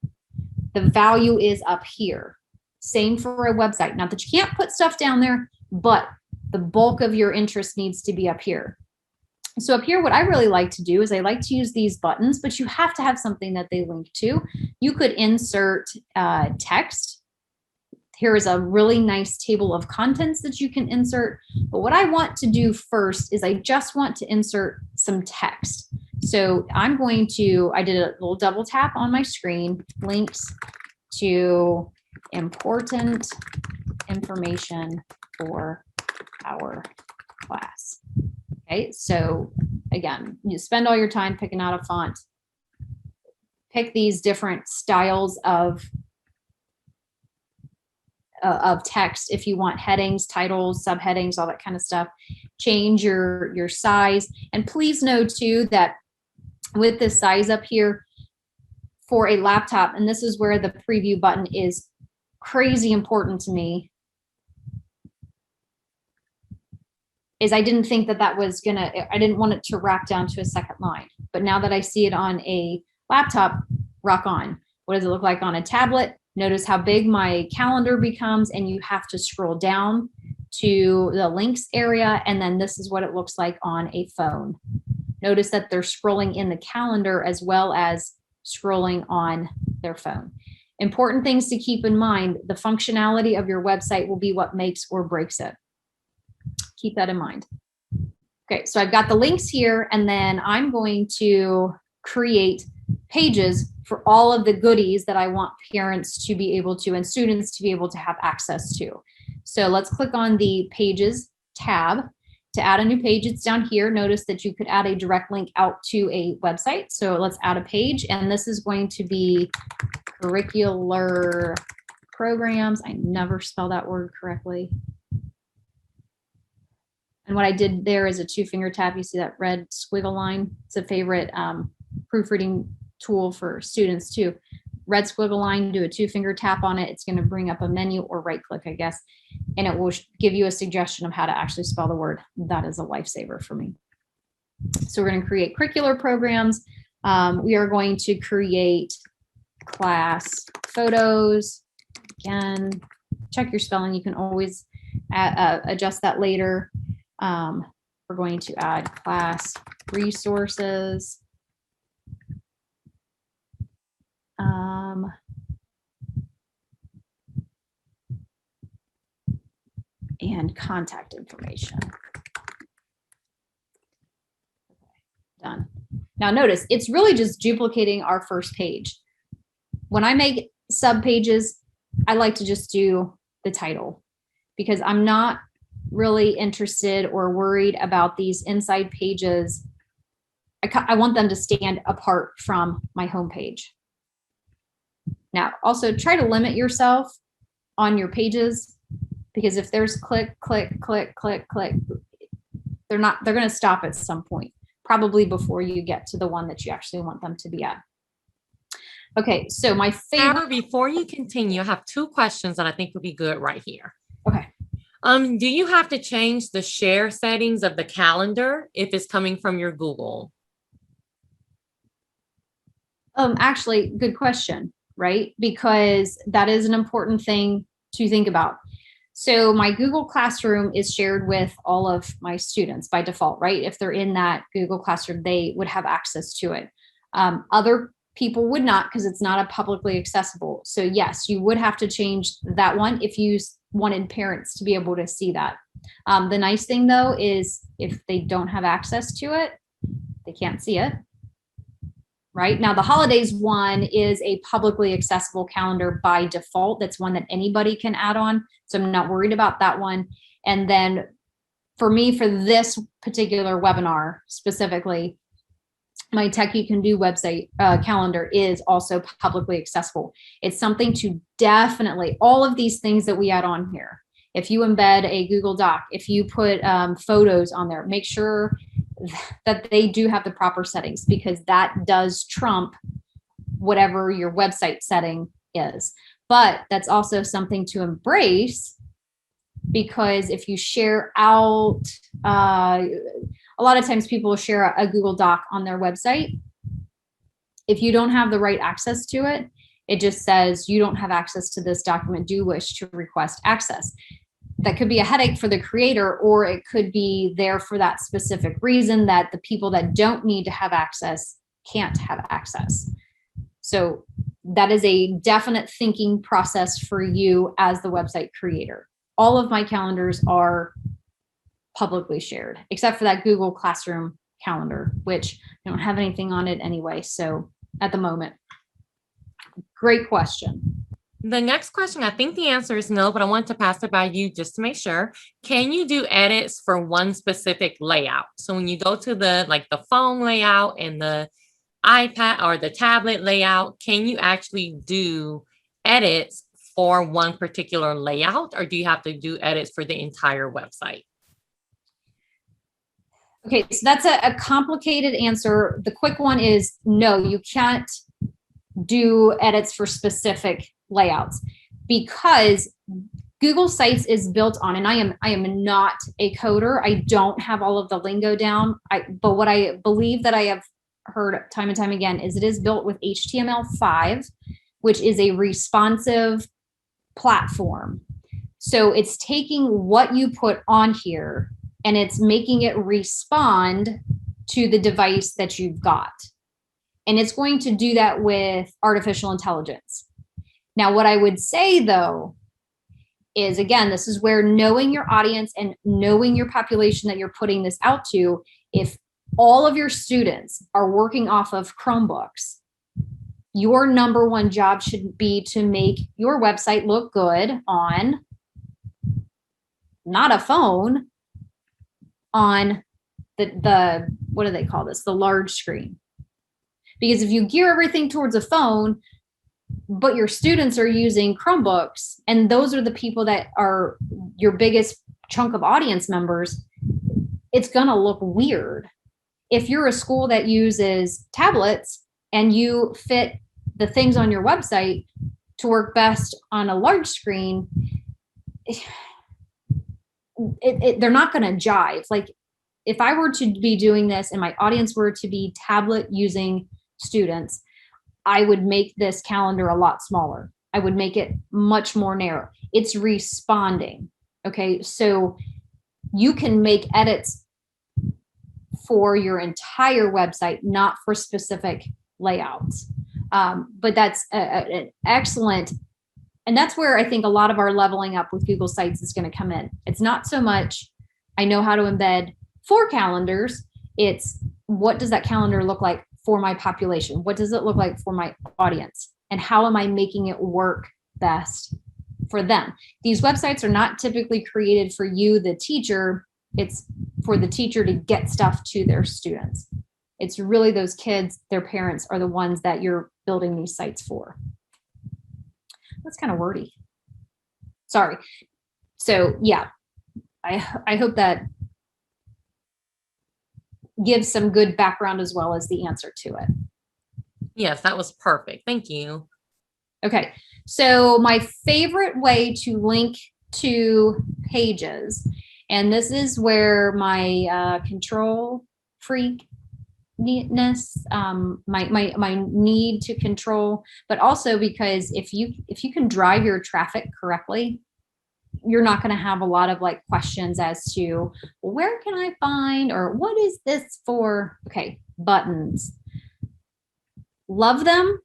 The value is up here. Same for a website. Not that you can't put stuff down there, but the bulk of your interest needs to be up here. So up here, what I really like to do is I like to use these buttons, but you have to have something that they link to. You could insert text. Here is a really nice table of contents that you can insert. But what I want to do first is I just want to insert some text. So I'm going to, I did a little double tap on my screen, links to important information for our class. Okay, so again, you spend all your time picking out a font, pick these different styles of text if you want headings, titles, subheadings, all that kind of stuff. Change your size. And please know too that with this size up here for a laptop, and this is where the preview button is crazy important to me, is I didn't think that that was gonna, I didn't want it to wrap down to a second line. But now that I see it on a laptop, rock on. What does it look like on a tablet? Notice how big my calendar becomes, and you have to scroll down to the links area. And then this is what it looks like on a phone. Notice that they're scrolling in the calendar as well as scrolling on their phone. Important things to keep in mind: the functionality of your website will be what makes or breaks it. Keep that in mind. Okay, so I've got the links here, and then I'm going to create pages for all of the goodies that I want parents to be able to and students to be able to have access to. So let's click on the Pages tab. To add a new page, it's down here. Notice that you could add a direct link out to a website. So let's add a page, and this is going to be curricular programs. I never spell that word correctly. And what I did there is a 2-finger tap. You see that red squiggle line? It's a favorite proofreading tool for students too. Red squiggle line, do a 2-finger tap on it. It's going to bring up a menu, or right click, I guess, and it will give you a suggestion of how to actually spell the word. That is a lifesaver for me. So we're going to create curricular programs. We are going to create class photos. Again, check your spelling. You can always adjust that later. We're going to add class resources. And contact information. Okay, done. Now notice, it's really just duplicating our first page. When I make sub pages, I like to just do the title, because I'm not really interested or worried about these inside pages. I want them to stand apart from my homepage. Now, also try to limit yourself on your pages, because if there's click, click, click, click, click, they're going to stop at some point, probably before you get to the one that you actually want them to be at. Okay, so my favorite. Sarah, before you continue, I have 2 questions that I think would be good right here. Okay. Do you have to change the share settings of the calendar if it's coming from your Google? Actually, good question, right? Because that is an important thing to think about. So my Google Classroom is shared with all of my students by default, right? If they're in that Google Classroom, they would have access to it. Other people would not, because it's not a publicly accessible. So yes, you would have to change that one if you wanted parents to be able to see that. The nice thing though is if they don't have access to it, they can't see it. Right now, the holidays one is a publicly accessible calendar by default. That's one that anybody can add on. So I'm not worried about that one. And then for me, for this particular webinar specifically, my Tech You Can Do website calendar is also publicly accessible. It's something to definitely, all of these things that we add on here. If you embed a Google Doc, if you put photos on there, make sure that they do have the proper settings, because that does trump whatever your website setting is. But that's also something to embrace, because if you share out, a lot of times people will share a Google Doc on their website. If you don't have the right access to it, it just says you don't have access to this document. Do you wish to request access? That could be a headache for the creator, or it could be there for that specific reason that the people that don't need to have access can't have access. So that is a definite thinking process for you as the website creator. All of my calendars are publicly shared, except for that Google Classroom calendar, which I don't have anything on it anyway. So at the moment, great question. The next question, I think the answer is no, but I want to pass it by you just to make sure. Can you do edits for one specific layout? So when you go to the phone layout and the iPad or the tablet layout, can you actually do edits for one particular layout, or do you have to do edits for the entire website? Okay, so that's a complicated answer. The quick one is no, you can't do edits for specific layouts because Google Sites is built on, and I am not a coder. I don't have all of the lingo down. But what I believe that I have heard time and time again is it is built with HTML5, which is a responsive platform. So it's taking what you put on here and it's making it respond to the device that you've got. And it's going to do that with artificial intelligence. Now, what I would say though, is again, this is where knowing your audience and knowing your population that you're putting this out to, if all of your students are working off of Chromebooks, your number one job should be to make your website look good on not a phone, on the what do they call this? The large screen. Because if you gear everything towards a phone, but your students are using Chromebooks, and those are the people that are your biggest chunk of audience members, it's going to look weird. If you're a school that uses tablets and you fit the things on your website to work best on a large screen, they're not going to jive. Like if I were to be doing this and my audience were to be tablet using students, I would make this calendar a lot smaller. I would make it much more narrow. It's responding. Okay. So you can make edits for your entire website, not for specific layouts. But that's an excellent, and that's where I think a lot of our leveling up with Google Sites is going to come in. It's not so much, I know how to embed 4 calendars. It's what does that calendar look like for my population? What does it look like for my audience? And how am I making it work best for them? These websites are not typically created for you, the teacher. It's for the teacher to get stuff to their students. It's really those kids, their parents are the ones that you're building these sites for. That's kind of wordy. Sorry. So yeah, I hope that gives some good background as well as the answer to it. Yes, that was perfect. Thank you. Okay, so my favorite way to link to pages, and this is where my control freakness, my need to control, but also because if you can drive your traffic correctly, you're not going to have a lot of like questions as to, well, where can I find, or what is this for? Okay, buttons. Love them.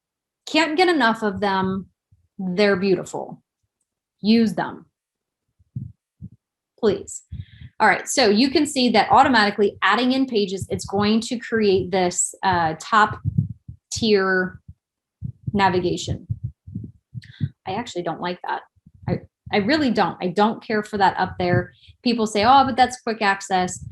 Can't get enough of them. They're beautiful. Use them, please. All right, so you can see that automatically adding in pages, it's going to create this top tier navigation. I actually don't like that. I really don't. I don't care for that up there. People say, oh, but that's quick access.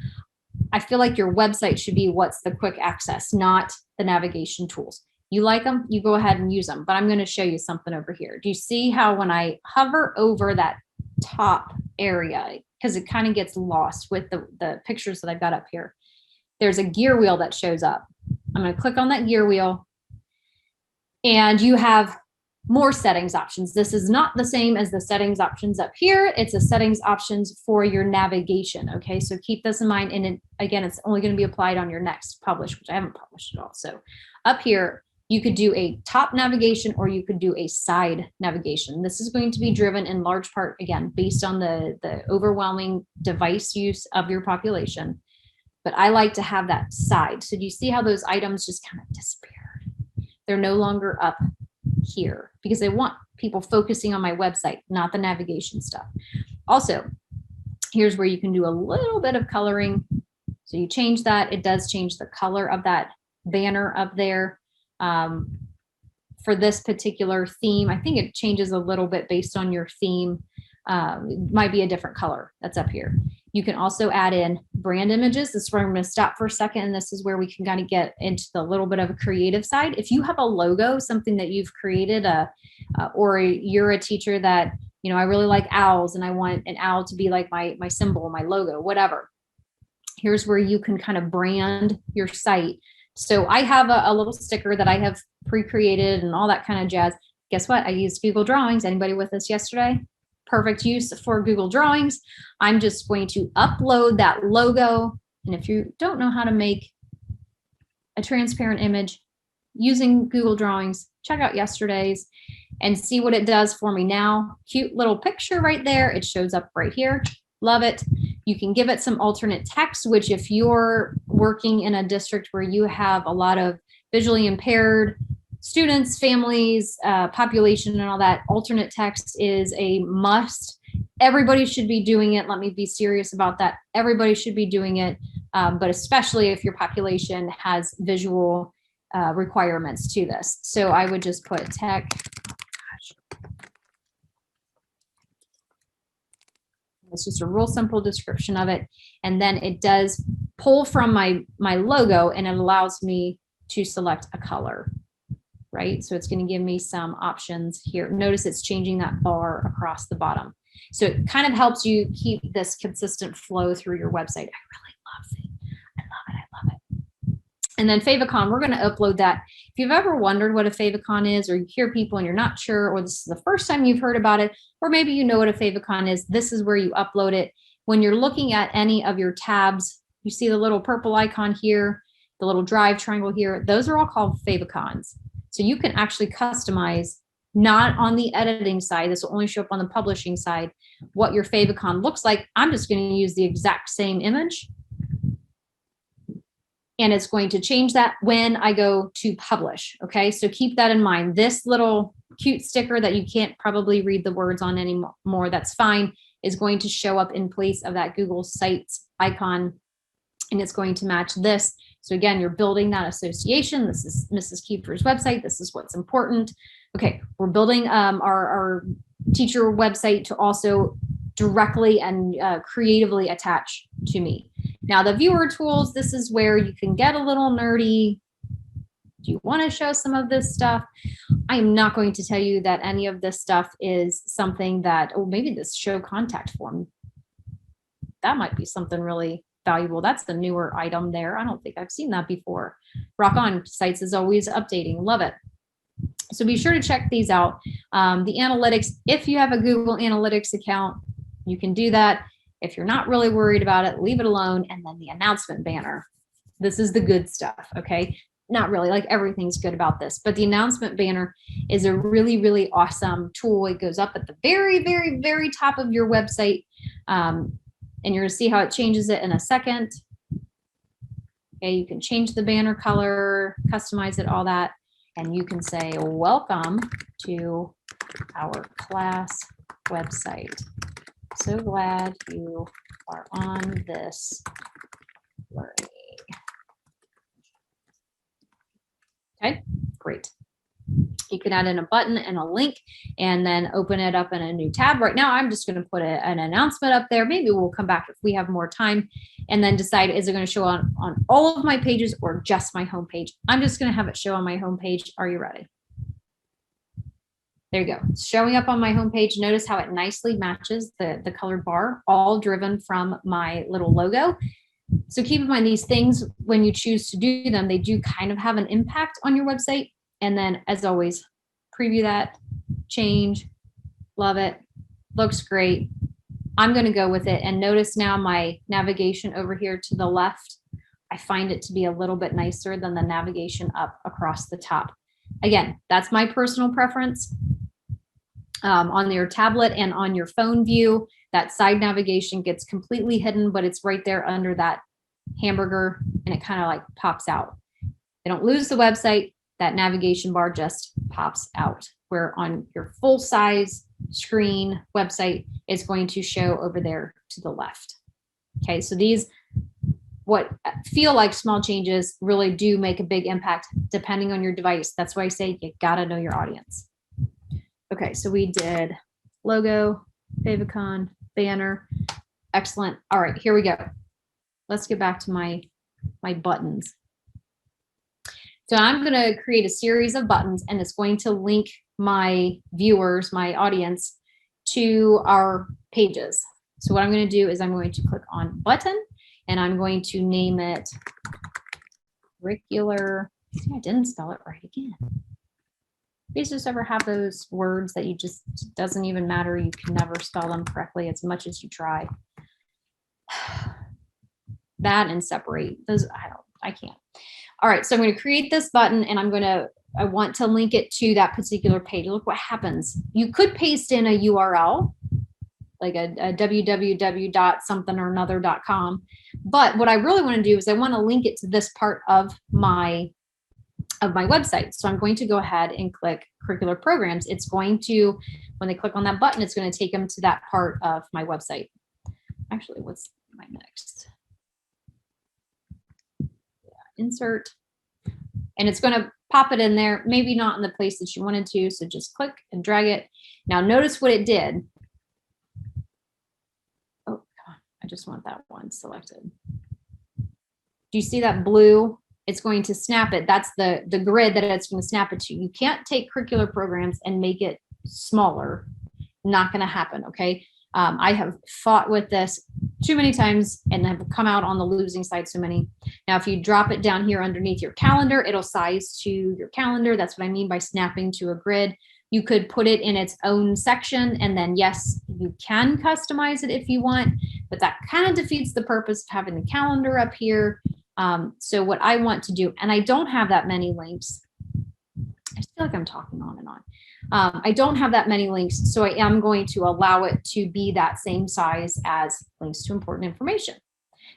I feel like your website should be what's the quick access, not the navigation tools. You like them, you go ahead and use them. But I'm going to show you something over here. Do you see how when I hover over that top area, because it kind of gets lost with the pictures that I've got up here, there's a gear wheel that shows up. I'm going to click on that gear wheel and you have more settings options. This is not the same as the settings options up here. It's a settings options for your navigation. Okay, so keep this in mind. And again, it's only going to be applied on your next publish, which I haven't published at all. So up here, you could do a top navigation or you could do a side navigation. This is going to be driven in large part, again, based on the overwhelming device use of your population. But I like to have that side. So do you see how those items just kind of disappeared? They're no longer up here because I want people focusing on my website, not the navigation stuff. Also, here's where you can do a little bit of coloring. So you change that. It does change the color of that banner up there. For this particular theme, I think it changes a little bit based on your theme. It might be a different color that's up here. You can also add in brand images. This is where I'm going to stop for a second. And this is where we can kind of get into the little bit of a creative side. If you have a logo, something that you've created, or you're a teacher that, you know, I really like owls and I want an owl to be like my symbol, my logo, whatever. here's where you can kind of brand your site. So I have a little sticker that I have pre-created and all that kind of jazz. Guess what? I used Google Drawings. Anybody with us yesterday? Perfect use for Google Drawings. I'm just going to upload that logo. And if you don't know how to make a transparent image using Google Drawings, check out yesterday's and see what it does for me now. Cute little picture right there. It shows up right here. Love it. You can give it some alternate text, which if you're working in a district where you have a lot of visually impaired students, families, population, and all that, alternate text is a must. Everybody should be doing it. Let me be serious about that. Everybody should be doing it, but especially if your population has visual requirements to this. So I would just put tech. It's just a real simple description of it. And then it does pull from my logo, and it allows me to select a color, right? So it's going to give me some options here. Notice it's changing that bar across the bottom. So it kind of helps you keep this consistent flow through your website. I really love it. I love it. I love it. And then Favicon, we're going to upload that. If you've ever wondered what a Favicon is, or you hear people and you're not sure, or this is the first time you've heard about it, or maybe you know what a Favicon is, this is where you upload it. When you're looking at any of your tabs, you see the little purple icon here, the little drive triangle here, those are all called Favicons. So you can actually customize, not on the editing side, this will only show up on the publishing side, what your Favicon looks like. I'm just going to use the exact same image, and it's going to change that when I go to publish. Okay, so keep that in mind. This little cute sticker that you can't probably read the words on anymore, that's fine, is going to show up in place of that Google Sites icon, and it's going to match this. So again, you're building that association. This is Mrs. Kiefer's website. This is what's important. Okay, we're building our teacher website to also directly and creatively attach to me. Now, the viewer tools, this is where you can get a little nerdy. Do you want to show some of this stuff? I'm not going to tell you that any of this stuff is something that, oh, maybe this show contact form, that might be something really valuable. That's the newer item there. I don't think I've seen that before. Rock on, Sites is always updating. Love it. So be sure to check these out. The analytics, if you have a Google Analytics account, you can do that. If you're not really worried about it, leave it alone. And then the announcement banner. This is the good stuff, okay? Not really, like everything's good about this, but the announcement banner is a really, really awesome tool. It goes up at the very, very, very top of your website. And you're gonna see how it changes it in a second. Okay, you can change the banner color, customize it, all that. And you can say, welcome to our class website. So glad you are on this learning. Okay, great. You can add in a button and a link and then open it up in a new tab. Right now, I'm just going to put an announcement up there. Maybe we'll come back if we have more time and then decide, is it going to show on all of my pages or just my homepage? I'm just going to have it show on my homepage. Are you ready? There you go. It's showing up on my homepage. Notice how it nicely matches the colored bar, all driven from my little logo. So keep in mind, these things, when you choose to do them, they do kind of have an impact on your website. And then, as always, preview that, change, love it, looks great. I'm going to go with it. And notice now my navigation over here to the left, I find it to be a little bit nicer than the navigation up across the top. Again, that's my personal preference. On your tablet and on your phone view, that side navigation gets completely hidden, but it's right there under that hamburger and it kind of like pops out. They don't lose the website. That navigation bar just pops out, where on your full size screen website is going to show over there to the left. Okay, so these, what feel like small changes, really do make a big impact depending on your device. That's why I say you gotta know your audience. Okay, so we did logo, Favicon, banner. Excellent. All right, here we go. Let's get back to my buttons. So I'm going to create a series of buttons, and it's going to link my viewers, my audience, to our pages. So what I'm going to do is I'm going to click on button, and I'm going to name it curricular. See, I didn't spell it right again. You just ever have those words that you just doesn't even matter, you can never spell them correctly as much as you try. That and separate those, I can't. All right, so I'm going to create this button, and I want to link it to that particular page. Look what happens. You could paste in a URL, like a www.something-or-another.com. But what I really want to do is I want to link it to this part of my website. So I'm going to go ahead and click curricular programs. It's going to, when they click on that button, it's going to take them to that part of my website. Actually, what's my next? Insert. And it's going to pop it in there, maybe not in the place that you wanted to. So just click and drag it. Now notice what it did. Oh, I just want that one selected. Do you see that blue? It's going to snap it. That's the grid that it's going to snap it to. You can't take curricular programs and make it smaller. Not going to happen, okay? I have fought with this too many times and have come out on the losing side so many. Now, if you drop it down here underneath your calendar, it'll size to your calendar. That's what I mean by snapping to a grid. You could put it in its own section, and then yes, you can customize it if you want, but that kind of defeats the purpose of having the calendar up here. So what I want to do, and I don't have that many links. I feel like I'm talking on and on. I don't have that many links, so I am going to allow it to be that same size as links to important information.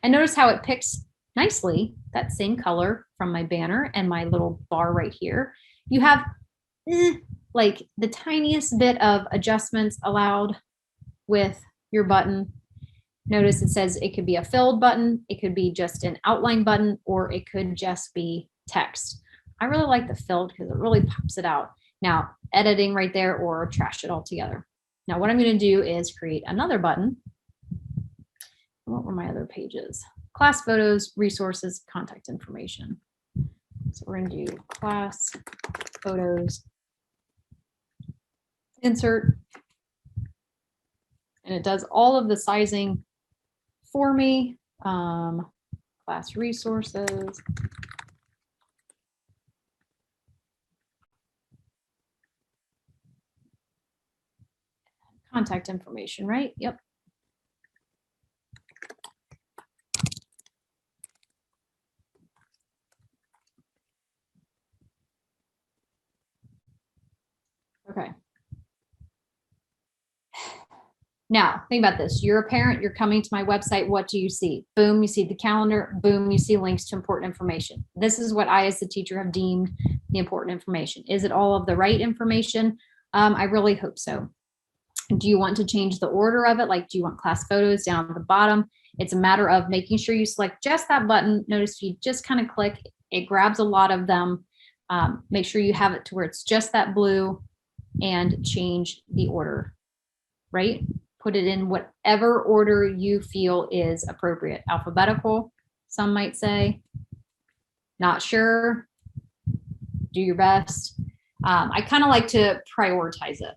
And notice how it picks nicely that same color from my banner and my little bar right here. You have like the tiniest bit of adjustments allowed with your button. Notice it says it could be a filled button, it could be just an outline button, or it could just be text. I really like the filled because it really pops it out. Now, editing right there or trash it all together. Now, what I'm going to do is create another button. What were my other pages? Class photos, resources, contact information. So we're going to do class photos, insert, and it does all of the sizing for me. Class resources. Contact information, right? Yep. Okay. Now, think about this. You're a parent, you're coming to my website. What do you see? Boom, you see the calendar. Boom, you see links to important information. This is what I, as the teacher, have deemed the important information. Is it all of the right information? I really hope so. Do you want to change the order of it? Like, do you want class photos down at the bottom? It's a matter of making sure you select just that button. Notice if you just kind of click, it grabs a lot of them. Make sure you have it to where it's just that blue and change the order, right? Put it in whatever order you feel is appropriate. Alphabetical, some might say. Not sure. Do your best. I kind of like to prioritize it.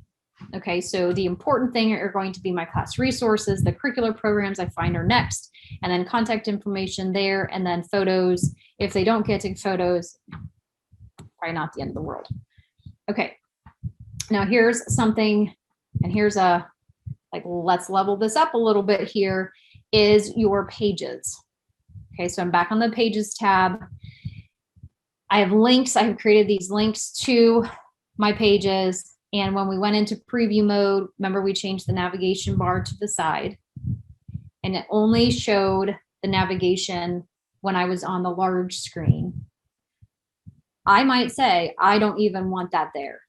Okay, so the important thing are going to be my class resources, the curricular programs I find are next, and then contact information there, and then photos. If they don't get to photos, probably not the end of the world. Okay, now here's something, and here's a, like, let's level this up a little bit here, is your pages. Okay, so I'm back on the pages tab. I have links. I have created these links to my pages. And when we went into preview mode, remember we changed the navigation bar to the side, and it only showed the navigation when I was on the large screen. I might say, I don't even want that there.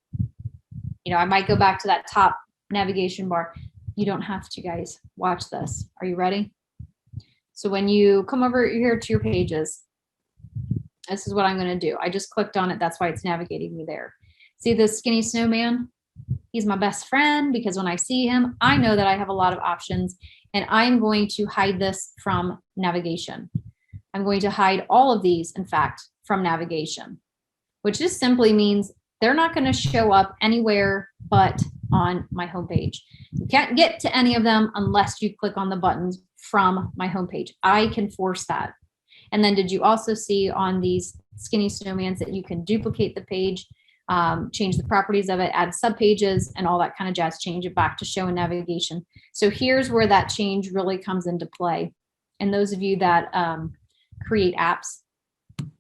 You know, I might go back to that top navigation bar. You don't have to, guys. Watch this. Are you ready? So when you come over here to your pages, this is what I'm going to do. I just clicked on it. That's why it's navigating me there. See this skinny snowman? He's my best friend because when I see him, I know that I have a lot of options, and I'm going to hide this from navigation. I'm going to hide all of these, in fact, from navigation, which just simply means they're not going to show up anywhere but on my homepage. You can't get to any of them unless you click on the buttons from my homepage. I can force that. And then did you also see on these skinny snowmans that you can duplicate the page, change the properties of it, add subpages and all that kind of jazz, change it back to show and navigation. So here's where that change really comes into play. And those of you that create apps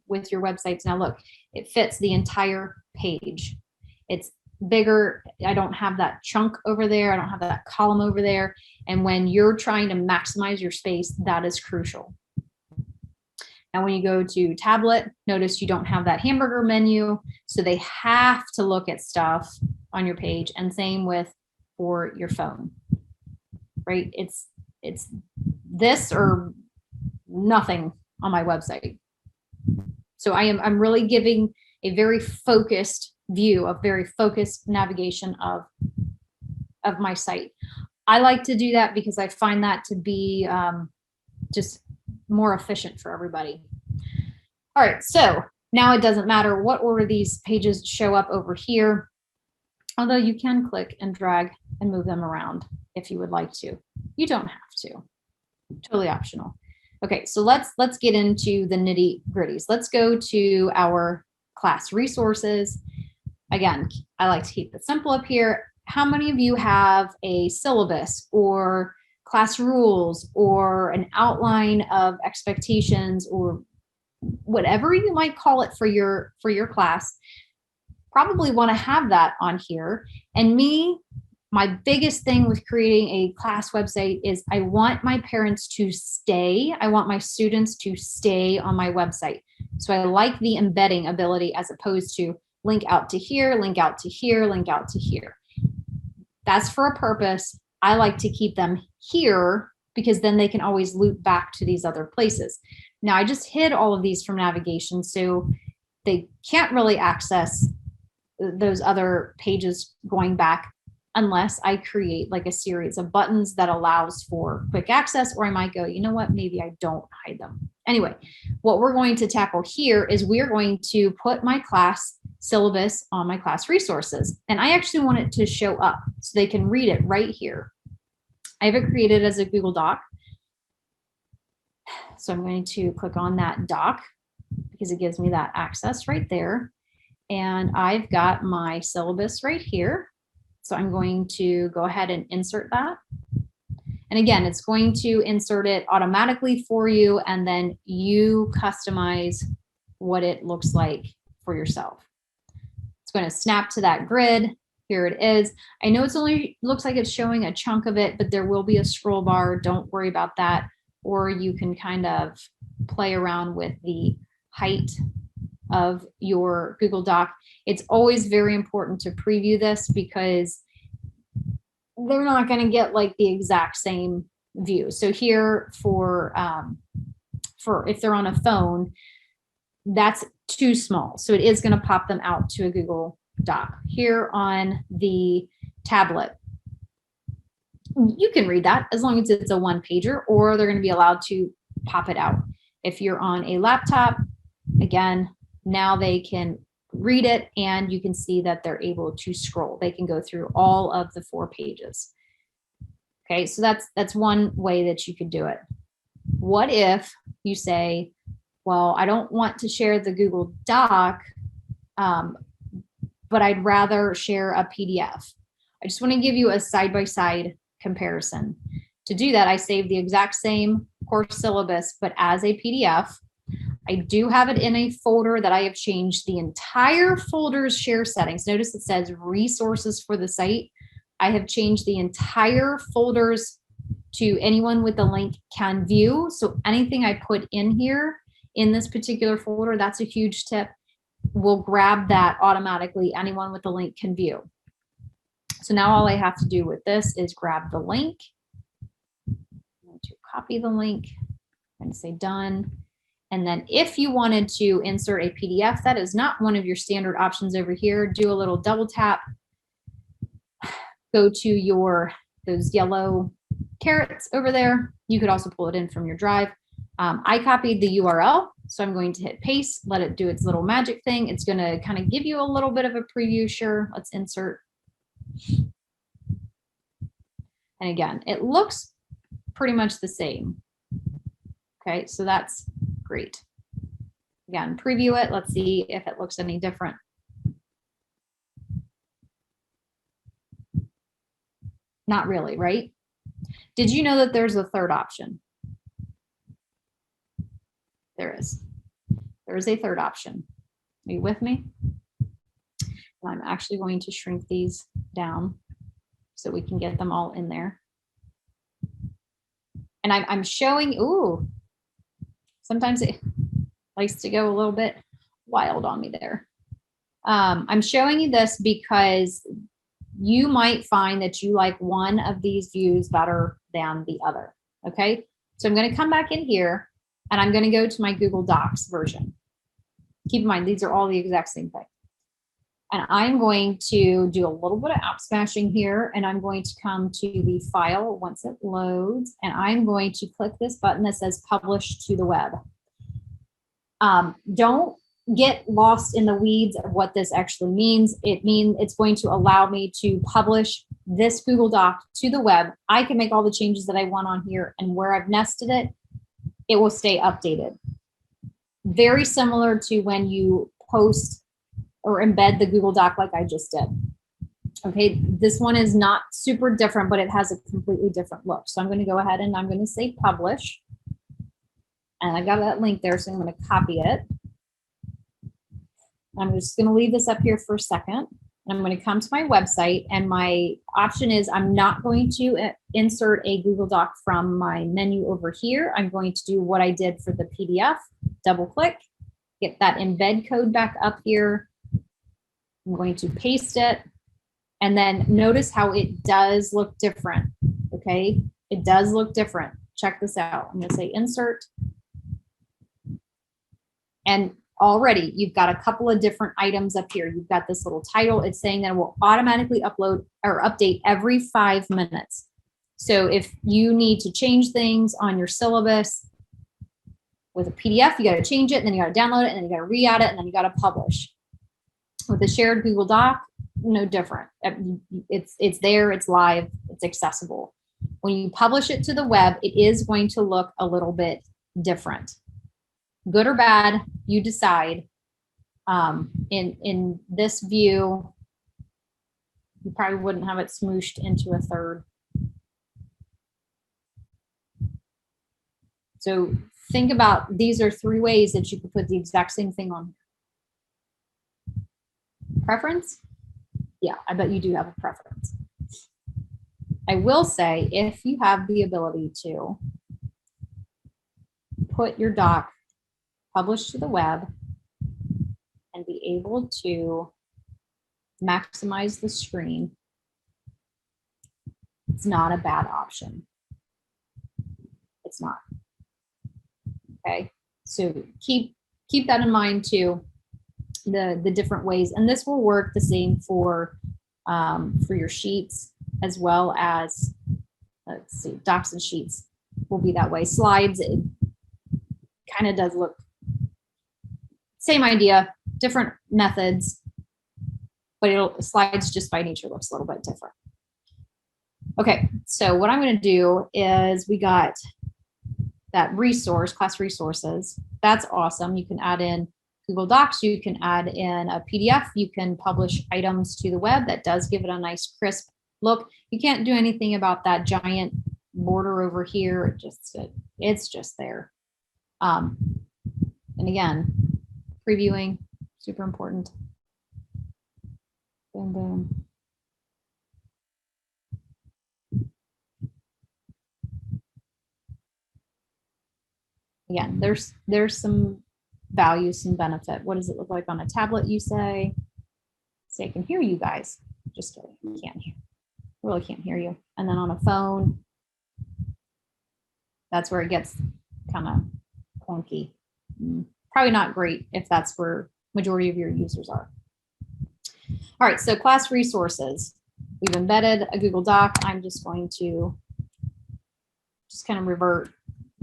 with your websites, now look, it fits the entire page. It's bigger. I don't have that chunk over there. I don't have that column over there. And when you're trying to maximize your space, that is crucial. And when you go to tablet, notice you don't have that hamburger menu. So they have to look at stuff on your page, and same with for your phone, right? It's this or nothing on my website. So I'm really giving a very focused view, a very focused navigation of my site. I like to do that because I find that to be just more efficient for everybody. All right, so now it doesn't matter what order these pages show up over here, although you can click and drag and move them around if you would like to. You don't have to, totally optional. Okay, so let's get into the nitty gritties. Let's go to our class resources. Again, I like to keep it simple up here. How many of you have a syllabus or class rules or an outline of expectations or whatever you might call it for your class? Probably want to have that on here. And my biggest thing with creating a class website is I want my parents to stay. I want my students to stay on my website. So I like the embedding ability as opposed to link out to here, link out to here, link out to here. That's for a purpose. I like to keep them here because then they can always loop back to these other places. Now I just hid all of these from navigation, so they can't really access those other pages going back unless I create like a series of buttons that allows for quick access, or I might go, you know what, maybe I don't hide them. Anyway, what we're going to tackle here is we're going to put my class syllabus on my class resources. And I actually want it to show up so they can read it right here. I have it created as a Google Doc. So I'm going to click on that doc because it gives me that access right there. And I've got my syllabus right here. So I'm going to go ahead and insert that. And again, it's going to insert it automatically for you, and then you customize what it looks like for yourself. It's going to snap to that grid. Here it is. I know it's only looks like it's showing a chunk of it, but there will be a scroll bar. Don't worry about that. Or you can kind of play around with the height of your Google Doc. It's always very important to preview this because they're not going to get like the exact same view. So here for if they're on a phone, that's too small. So it is going to pop them out to a Google Doc. Here on the tablet, you can read that as long as it's a one pager, or they're going to be allowed to pop it out. If you're on a laptop, again, now they can read it and you can see that they're able to scroll. They can go through all of the 4 pages. Okay, so that's one way that you could do it. What if you say, well, I don't want to share the Google Doc, but I'd rather share a PDF. I just want to give you a side-by-side comparison. To do that, I save the exact same course syllabus, but as a PDF. I do have it in a folder that I have changed the entire folder's share settings. Notice it says resources for the site. I have changed the entire folders to anyone with the link can view. So anything I put in here in this particular folder, that's a huge tip, will grab that automatically. Anyone with the link can view. So now all I have to do with this is grab the link. I'm going to copy the link. I'm going to say done. And then if you wanted to insert a PDF, that is not one of your standard options over here. Do a little double tap, go to those yellow carrots over there. You could also pull it in from your drive. I copied the URL, so I'm going to hit paste, let it do its little magic thing. It's going to kind of give you a little bit of a preview. Sure, let's insert. And again, it looks pretty much the same. Okay, so that's great. Again, preview it. Let's see if it looks any different. Not really, right? Did you know that there's a third option? There is. There is a third option. Are you with me? I'm actually going to shrink these down so we can get them all in there. And I'm showing, ooh, sometimes it likes to go a little bit wild on me there. I'm showing you this because you might find that you like one of these views better than the other, okay? So I'm gonna come back in here and I'm gonna go to my Google Docs version. Keep in mind, these are all the exact same thing. And I'm going to do a little bit of app smashing here, and I'm going to come to the file once it loads, and I'm going to click this button that says publish to the web. Don't get lost in the weeds of what this actually means. It means it's going to allow me to publish this Google Doc to the web. I can make all the changes that I want on here, and where I've nested it, it will stay updated. Very similar to when you post or embed the Google Doc like I just did. Okay, this one is not super different, but it has a completely different look. So I'm going to go ahead and I'm going to say publish. And I got that link there, so I'm going to copy it. I'm just going to leave this up here for a second. I'm going to come to my website, and my option is I'm not going to insert a Google Doc from my menu over here. I'm going to do what I did for the PDF, double click, get that embed code back up here. I'm going to paste it, and then notice how it does look different, okay? It does look different. Check this out. I'm gonna say insert, and already you've got a couple of different items up here. You've got this little title. It's saying that it will automatically upload or update every 5 minutes. So if you need to change things on your syllabus with a PDF, you got to change it, and then you got to download it, and then you got to re-add it, and then you got to publish. With a shared Google Doc, no different. It's there, it's live, it's accessible. When you publish it to the web, it is going to look a little bit different. Good or bad, you decide. In this view, you probably wouldn't have it smooshed into a third. So think about, these are 3 ways that you could put the exact same thing on. Preference? Yeah, I bet you do have a preference. I will say, if you have the ability to put your doc published to the web and be able to maximize the screen, it's not a bad option. It's not. Okay, so keep that in mind too. The different ways, and this will work the same for your sheets as well as, let's see, docs and sheets will be that way. Slides, it kind of does look same idea, different methods, but slides just by nature looks a little bit different. Okay, so what I'm going to do is we got that resource, class resources. That's awesome. You can add in Google Docs, you can add in a PDF, you can publish items to the web. That does give it a nice crisp look. You can't do anything about that giant border over here. It's just there. And again, previewing, super important. Boom, boom. Again, there's some value, some benefit. What does it look like on a tablet, you say? Say, I can hear you guys. Just kidding, I can't hear. I really can't hear you. And then on a phone, that's where it gets kind of clunky. Probably not great if that's where majority of your users are. All right, so class resources. We've embedded a Google Doc. I'm just going to just kind of revert,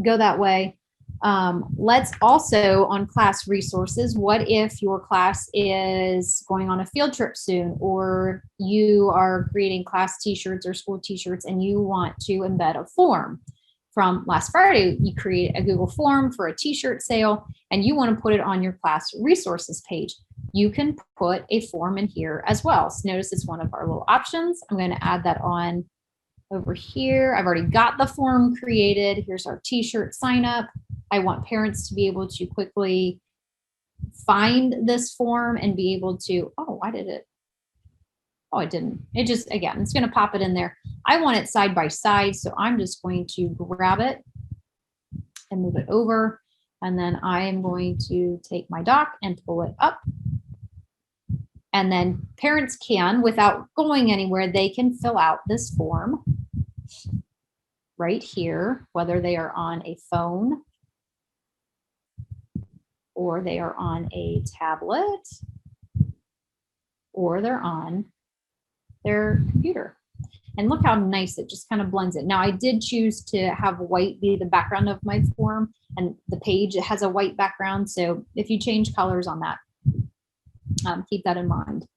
go that way. Let's also on class resources, what if your class is going on a field trip soon, or you are creating class t-shirts or school t-shirts and you want to embed a form? From last Friday, you create a Google form for a t-shirt sale and you want to put it on your class resources page. You can put a form in here as well. So notice it's one of our little options. I'm going to add that on over here. I've already got the form created. Here's our t-shirt sign up. I want parents to be able to quickly find this form and be able to, oh, why did it? Oh, it didn't. It just, again, it's going to pop it in there. I want it side by side. So I'm just going to grab it and move it over. And then I am going to take my doc and pull it up. And then parents can, without going anywhere, they can fill out this form right here, whether they are on a phone or they are on a tablet or they're on their computer. And look how nice it just kind of blends it. Now I did choose to have white be the background of my form, and the page has a white background. So if you change colors on that, keep that in mind.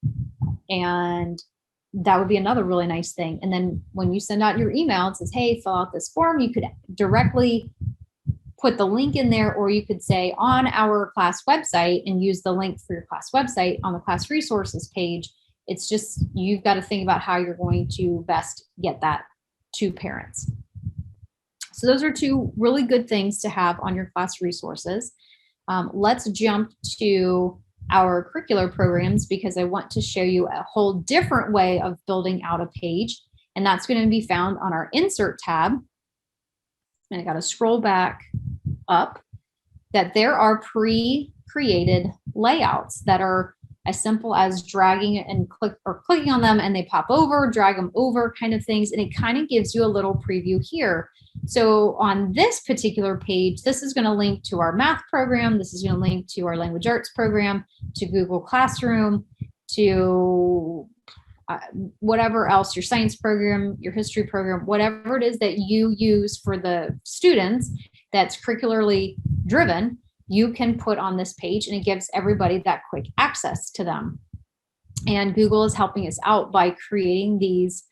And that would be another really nice thing. And then when you send out your email, it says, hey, fill out this form. You could directly put the link in there, or you could say on our class website and use the link for your class website on the class resources page. It's just, you've got to think about how you're going to best get that to parents. So those are two really good things to have on your class resources. Let's jump to our curricular programs, because I want to show you a whole different way of building out a page. And that's going to be found on our insert tab. And I got to scroll back up, that there are pre-created layouts that are as simple as dragging and clicking on them and they pop over, drag them over kind of things. And it kind of gives you a little preview here. So on this particular page, this is going to link to our math program. This is going to link to our language arts program, to Google Classroom, to whatever else, your science program, your history program, whatever it is that you use for the students that's curricularly driven, you can put on this page, and it gives everybody that quick access to them. And Google is helping us out by creating these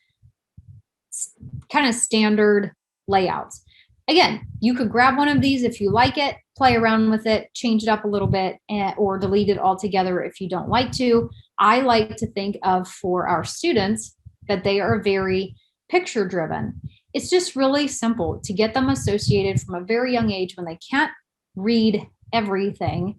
kind of standard layouts. Again, you could grab one of these if you like it, play around with it, change it up a little bit, or delete it altogether if you don't like to. I like to think of, for our students, that they are very picture driven. It's just really simple to get them associated from a very young age when they can't read everything,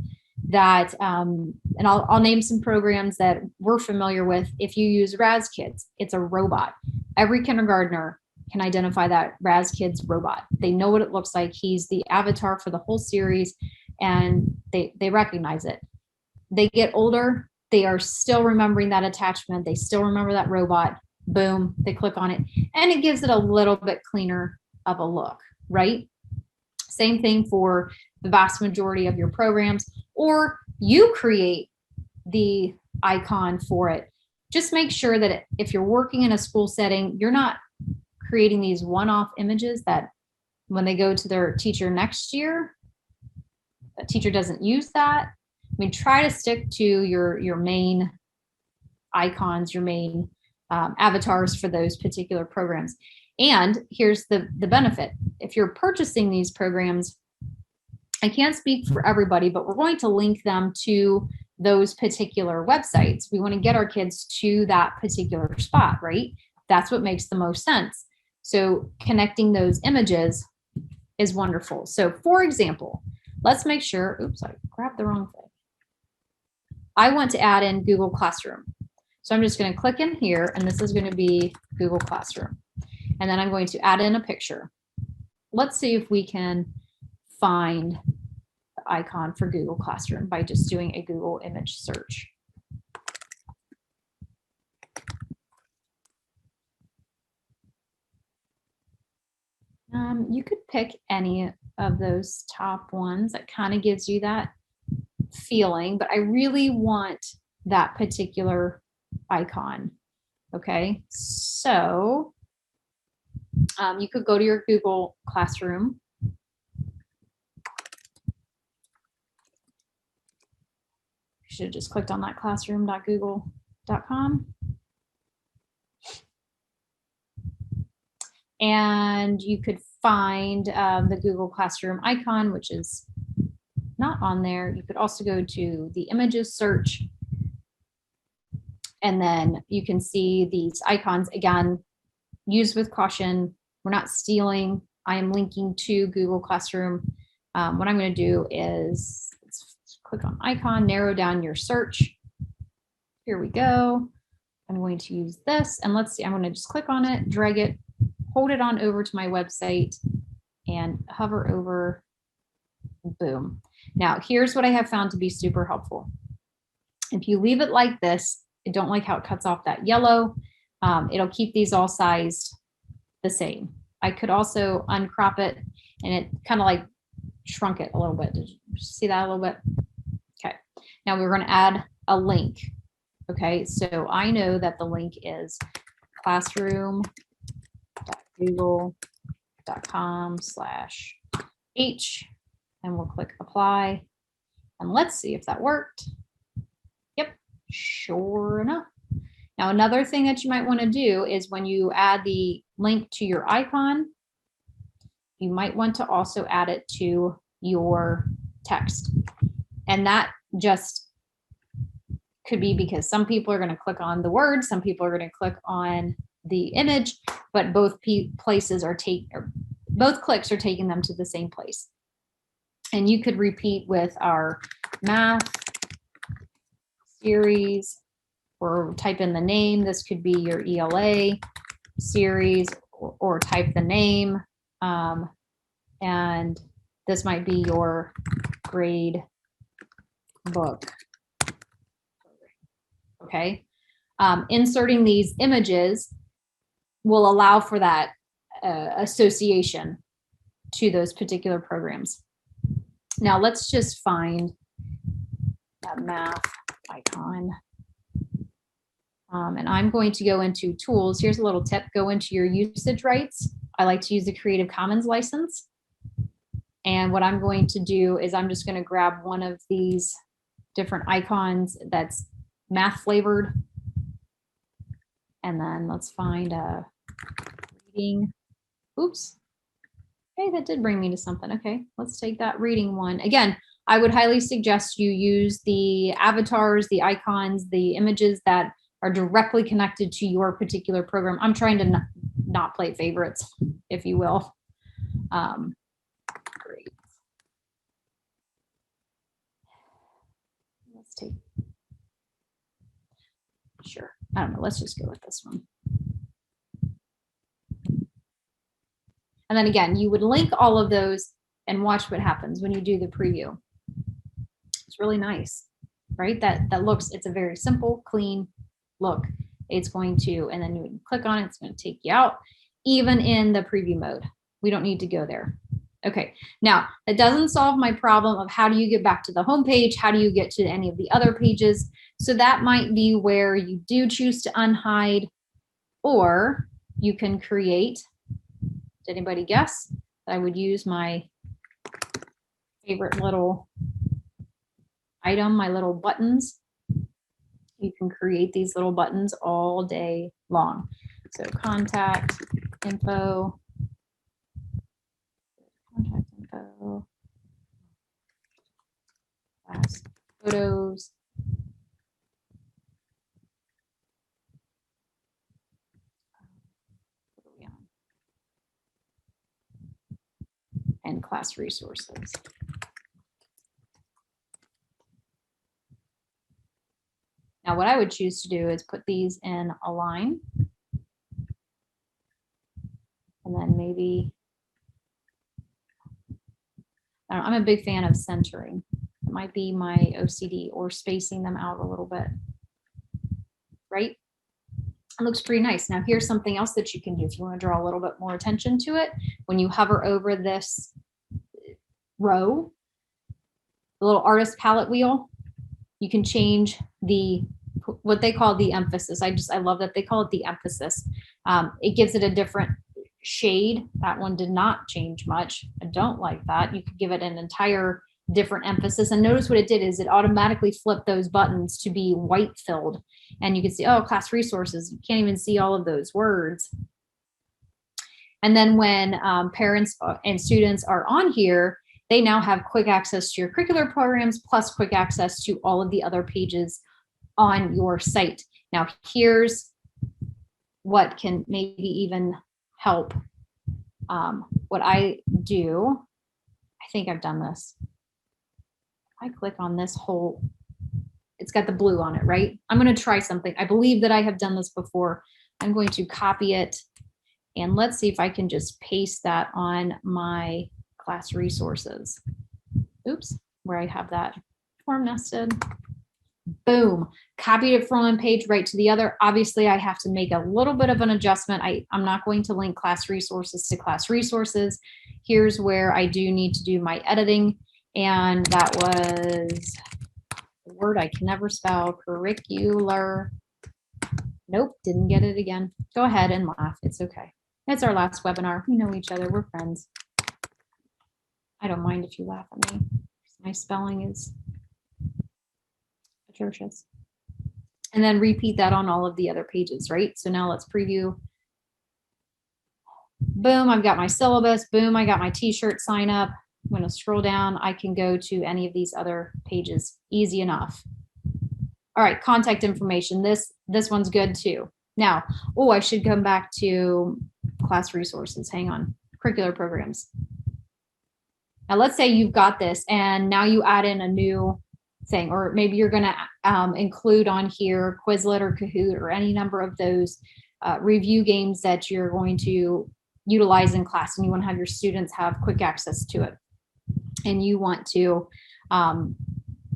that and I'll name some programs that we're familiar with. If you use Raz Kids, it's a robot. Every kindergartner can identify that Raz Kids robot. They know what it looks like. He's the avatar for the whole series, and they recognize it. They get older, they are still remembering that attachment. They still remember that robot. Boom, they click on it, and it gives it a little bit cleaner of a look, right? Same thing for the vast majority of your programs, or you create the icon for it. Just make sure that if you're working in a school setting, you're not creating these one-off images that when they go to their teacher next year, the teacher doesn't use that. I mean, try to stick to your main icons, your main avatars for those particular programs. And here's the benefit. If you're purchasing these programs, I can't speak for everybody, but we're going to link them to those particular websites. We want to get our kids to that particular spot, right? That's what makes the most sense. So connecting those images is wonderful. So for example, let's make sure, oops, I grabbed the wrong thing. I want to add in Google Classroom. So I'm just going to click in here, and this is going to be Google Classroom. And then I'm going to add in a picture. Let's see if we can find the icon for Google Classroom by just doing a Google image search. You could pick any of those top ones. That kind of gives you that feeling, but I really want that particular icon. Okay, so you could go to your Google Classroom should have just clicked on that classroom.google.com. And you could find the Google Classroom icon, which is not on there. You could also go to the images search, and then you can see these icons. Again, use with caution. We're not stealing. I am linking to Google Classroom. What I'm going to do is let's click on icon, narrow down your search. Here we go. I'm going to use this, and let's see, I'm going to just click on it, drag it, hold it on over to my website, and hover over, boom. Now, here's what I have found to be super helpful. If you leave it like this, I don't like how it cuts off that yellow. It'll keep these all sized the same. I could also uncrop it, and it kind of like shrunk it a little bit. Did you see that a little bit? Okay. Now we're going to add a link. Okay. So I know that the link is classroom.google.com/H, and we'll click apply, and let's see if that worked. Yep, sure enough. Now, another thing that you might want to do is when you add the link to your icon, you might want to also add it to your text. And that just could be because some people are going to click on the word, some people are going to click on the image, but both places are both clicks are taking them to the same place. And you could repeat with our math series, or type in the name. This could be your ELA series, or type the name. And this might be your grade book. Okay. Inserting these images will allow for that association to those particular programs. Now let's just find that math icon. And I'm going to go into tools. Here's a little tip. Go into your usage rights. I like to use the Creative Commons license. And what I'm going to do is I'm just going to grab one of these different icons that's math flavored. And then let's find a reading. Oops. Okay, that did bring me to something. Okay, let's take that reading one. Again, I would highly suggest you use the avatars, the icons, the images that are directly connected to your particular program. I'm trying to not play favorites, if you will. Great. Let's take, sure. I don't know, let's just go with this one. And then again, you would link all of those and watch what happens when you do the preview. It's really nice, right? That looks, it's a very simple, clean look. It's going to, and then you would click on it, it's going to take you out, even in the preview mode. We don't need to go there. Okay, now that doesn't solve my problem of how do you get back to the home page? How do you get to any of the other pages? So that might be where you do choose to unhide, or you can create, did anybody guess? I would use my favorite little item, my little buttons. You can create these little buttons all day long. So contact info, class photos, and class resources. Now, what I would choose to do is put these in a line. And then maybe, I'm a big fan of centering. It might be my OCD, or spacing them out a little bit, right? It looks pretty nice. Now, here's something else that you can do if you want to draw a little bit more attention to it. When you hover over this row, the little artist palette wheel, you can change what they call the emphasis. I love that they call it the emphasis. It gives it a different shade. That one did not change much. I don't like that. You could give it an entire different emphasis. And notice what it did is it automatically flipped those buttons to be white filled. And you can see, oh, class resources. You can't even see all of those words. And then when parents and students are on here, they now have quick access to your curricular programs plus quick access to all of the other pages on your site. Now, here's what can maybe even help. What I do, I think I've done this. I click on this whole, it's got the blue on it, right? I'm going to try something. I believe that I have done this before. I'm going to copy it and let's see if I can just paste that on my class resources. Oops, where I have that form nested. Boom, copied it from one page right to the other. Obviously, I have to make a little bit of an adjustment. I'm not going to link class resources to class resources. Here's where I do need to do my editing. And that was the word I can never spell, curricular. Nope, didn't get it again. Go ahead and laugh. It's okay. It's our last webinar. We know each other. We're friends. I don't mind if you laugh at me. My spelling is atrocious. And then repeat that on all of the other pages, right? So now let's preview. Boom, I've got my syllabus. Boom, I got my t-shirt sign up. I'm going to scroll down. I can go to any of these other pages. Easy enough. All right, contact information. This one's good too. Now, oh, I should come back to class resources. Hang on. Curricular programs. Now, let's say you've got this and now you add in a new thing, or maybe you're going to include on here Quizlet or Kahoot or any number of those review games that you're going to utilize in class, and you want to have your students have quick access to it. And you want to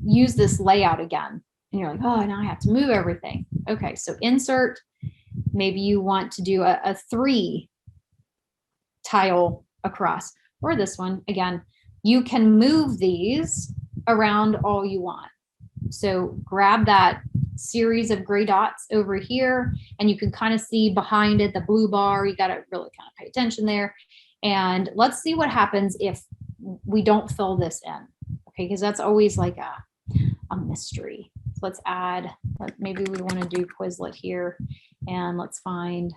use this layout again. And you're like, oh, now I have to move everything. Okay, so insert. Maybe you want to do a 3 tile across, or this one. Again, you can move these around all you want. So grab that series of gray dots over here, and you can kind of see behind it the blue bar. You got to really kind of pay attention there. And let's see what happens if we don't fill this in. Okay, because that's always like a mystery. So let's add, maybe we want to do Quizlet here, and let's find.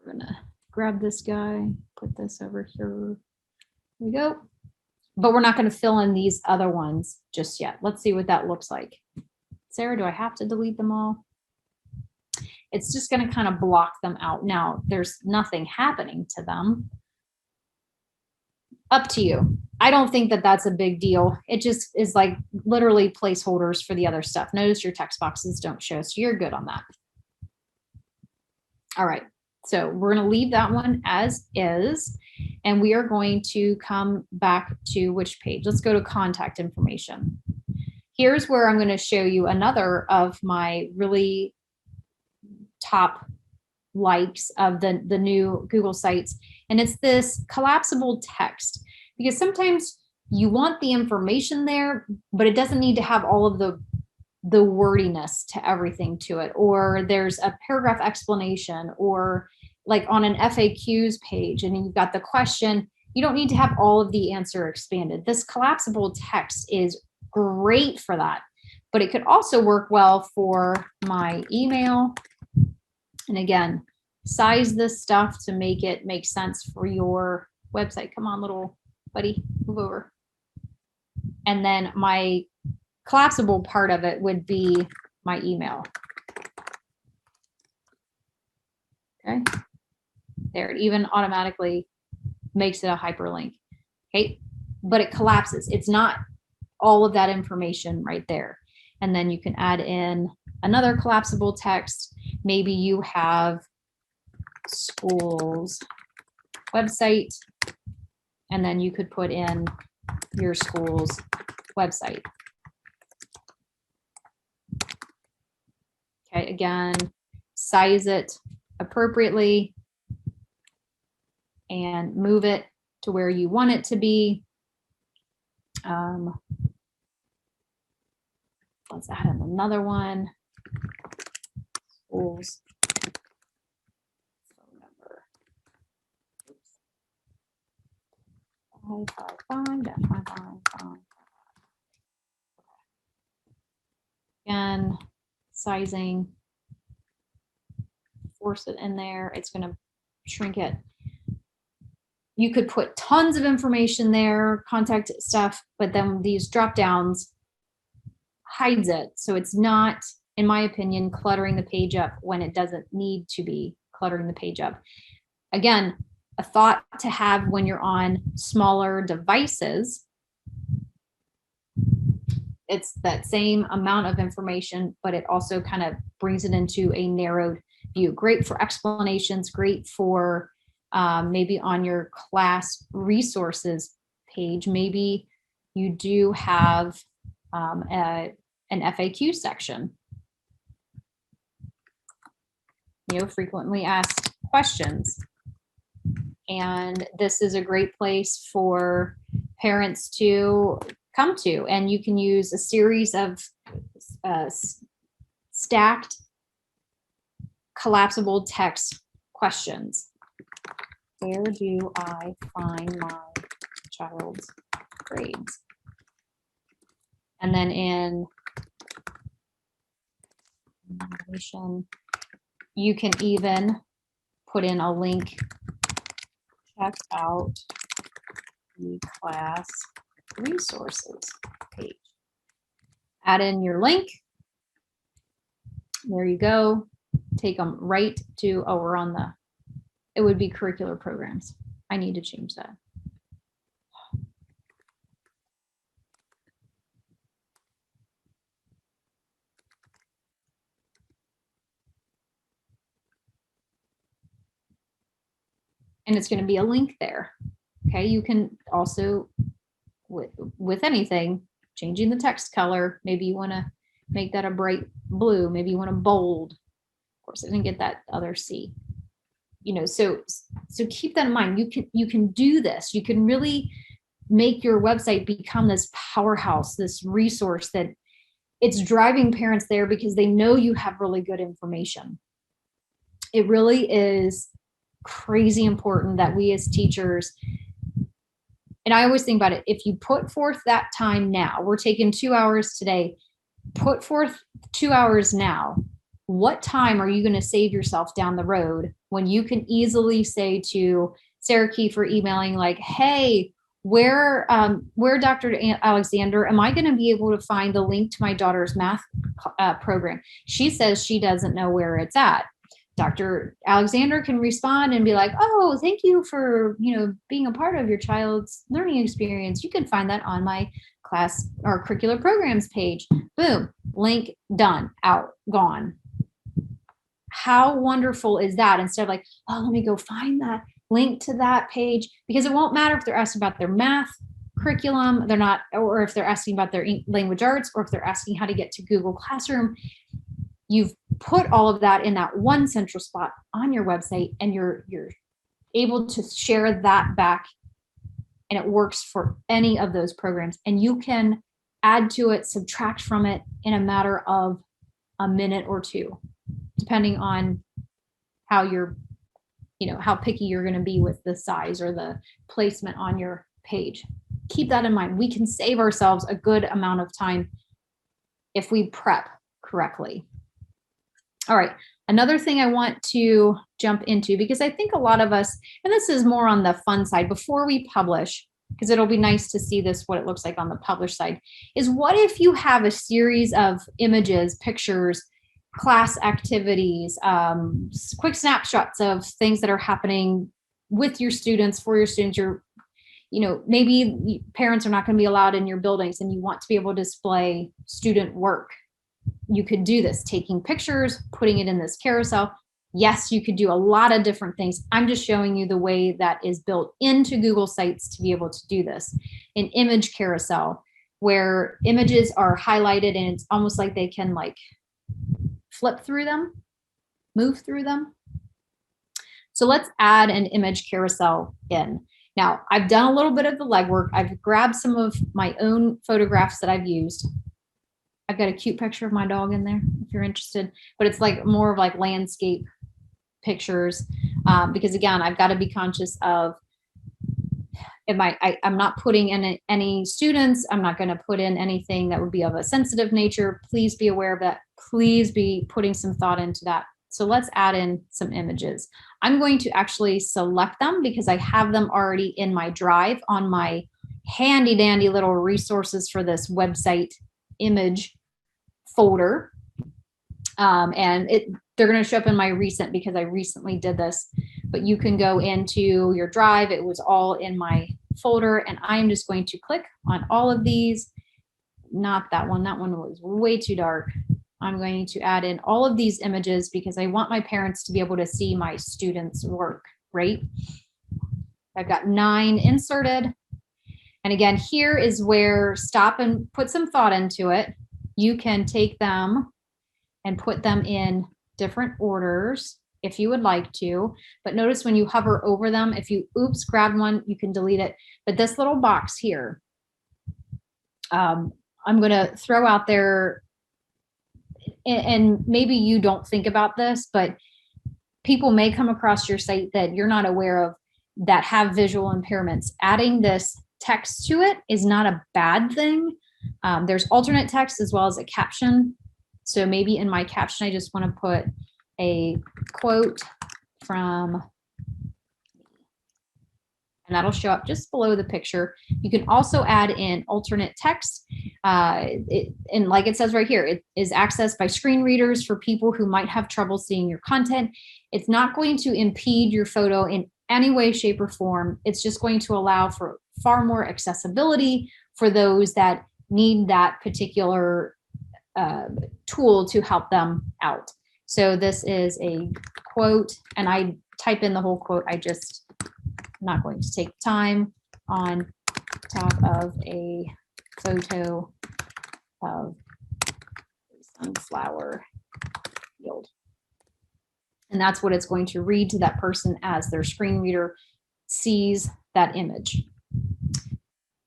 We're gonna grab this guy, put this over here. Here we go. But we're not going to fill in these other ones just yet. Let's see what that looks like. Sarah, do I have to delete them all? It's just going to kind of block them out. Now, there's nothing happening to them. Up to you. I don't think that that's a big deal. It just is like literally placeholders for the other stuff. Notice your text boxes don't show, so you're good on that. All right. So we're going to leave that one as is, and we are going to come back to which page? Let's go to contact information. Here's where I'm going to show you another of my really top likes of the new Google Sites, and it's this collapsible text, because sometimes you want the information there, but it doesn't need to have all of the wordiness to everything to it, or there's a paragraph explanation, or like on an FAQs page and you've got the question, you don't need to have all of the answer expanded. This collapsible text is great for that, but it could also work well for my email. And again, size this stuff to make it make sense for your website. Come on, little buddy, move over. And then my collapsible part of it would be my email. Okay, there, it even automatically makes it a hyperlink. Okay, but it collapses. It's not all of that information right there. And then you can add in another collapsible text. Maybe you have school's website, and then you could put in your school's website. Okay, again, size it appropriately and move it to where you want it to be. Let's add in another one. Schools phone number. Again, sizing, force it in there. It's going to shrink it. You could put tons of information there, contact stuff, but then these drop downs hides it. So it's not, in my opinion, cluttering the page up when it doesn't need to be cluttering the page up. Again, a thought to have when you're on smaller devices. It's that same amount of information, but it also kind of brings it into a narrowed view. Great for explanations, great for maybe on your class resources page. Maybe you do have an FAQ section. Frequently asked questions. And this is a great place for parents to come to, and you can use a series of stacked collapsible text questions. Where do I find my child's grades? And then in you can even put in a link. Check out the class resources page. Add in your link. There you go. Take them right to, oh, we're on the, it would be curricular programs. I need to change that. And it's going to be a link there. Okay, you can also, with anything, changing the text color. Maybe you want to make that a bright blue. Maybe you want to bold. Of course, I didn't get that other C. So keep that in mind. You can do this. You can really make your website become this powerhouse, this resource that it's driving parents there because they know you have really good information. It really is crazy important that we as teachers, and I always think about it, if you put forth that time now, we're taking 2 hours today, put forth 2 hours now, what time are you going to save yourself down the road when you can easily say to Sarah Kiefer emailing like, hey, where Dr. Alexander, am I going to be able to find the link to my daughter's math program? She says she doesn't know where it's at. Dr. Alexander can respond and be like, oh, thank you for, being a part of your child's learning experience. You can find that on my class or curricular programs page. Boom, link, done, out, gone. How wonderful is that? Instead of like, oh, let me go find that link to that page, because it won't matter if they're asking about their math curriculum, they're not, or if they're asking about their language arts, or if they're asking how to get to Google Classroom. You've put all of that in that one central spot on your website, and you're able to share that back, and it works for any of those programs. And you can add to it, subtract from it in a matter of a minute or two, depending on how you're, how picky you're going to be with the size or the placement on your page. Keep that in mind. We can save ourselves a good amount of time if we prep correctly. All right, another thing I want to jump into, because I think a lot of us, and this is more on the fun side, before we publish, because it'll be nice to see this, what it looks like on the published side, is what if you have a series of images, pictures, class activities, quick snapshots of things that are happening with your students, for your students. Maybe parents are not going to be allowed in your buildings and you want to be able to display student work. You could do this, taking pictures, putting it in this carousel. Yes, you could do a lot of different things. I'm just showing you the way that is built into Google Sites to be able to do this. An image carousel where images are highlighted and it's almost like they can flip through them, move through them. So let's add an image carousel in. Now, I've done a little bit of the legwork. I've grabbed some of my own photographs that I've used. I've got a cute picture of my dog in there if you're interested, but it's more of landscape pictures, because again, I've got to be conscious of I'm not putting in any students. I'm not going to put in anything that would be of a sensitive nature. Please be aware of that. Please be putting some thought into that. So let's add in some images. I'm going to actually select them because I have them already in my drive on my handy dandy little resources for this website image folder. And they're going to show up in my recent because I recently did this, but you can go into your drive. It was all in my folder, and I'm just going to click on all of these. Not that one. That one was way too dark. I'm going to add in all of these images because I want my parents to be able to see my students' work, right? I've got 9 inserted. And again, here is where stop and put some thought into it. You can take them and put them in different orders if you would like to. But notice when you hover over them, if you grab one, you can delete it. But this little box here, I'm going to throw out there, and maybe you don't think about this, but people may come across your site that you're not aware of that have visual impairments. Adding this text to it is not a bad thing. There's alternate text as well as a caption. So maybe in my caption, I just want to put a quote from, and that'll show up just below the picture. You can also add in alternate text. And like it says right here, it is accessed by screen readers for people who might have trouble seeing your content. It's not going to impede your photo in any way, shape, or form. It's just going to allow for far more accessibility for those that need that particular tool to help them out. So this is a quote, and I type in the whole quote. I'm not going to take time on top of a photo of sunflower field. And that's what it's going to read to that person as their screen reader sees that image.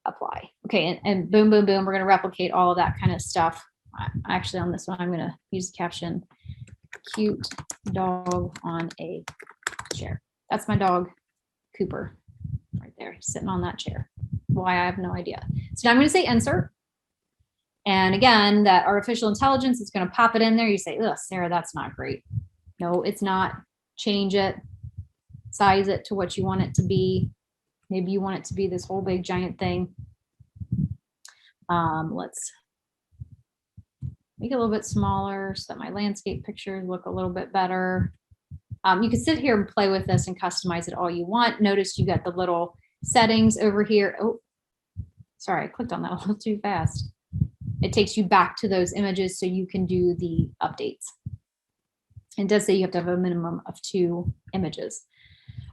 Apply. Okay, and boom, boom, boom. We're going to replicate all of that kind of stuff. Actually, on this one, I'm going to use the caption, cute dog on a chair. That's my dog, Cooper, right there, sitting on that chair. Why, I have no idea. So now I'm going to say insert. And again, that artificial intelligence is going to pop it in there. You say, ugh, Sarah, that's not great. No, it's not. Change it, size it to what you want it to be. Maybe you want it to be this whole big giant thing. Let's make it a little bit smaller so that my landscape pictures look a little bit better. You can sit here and play with this and customize it all you want. Notice you got the little settings over here. Oh, sorry, I clicked on that a little too fast. It takes you back to those images so you can do the updates. It does say you have to have a minimum of 2 images.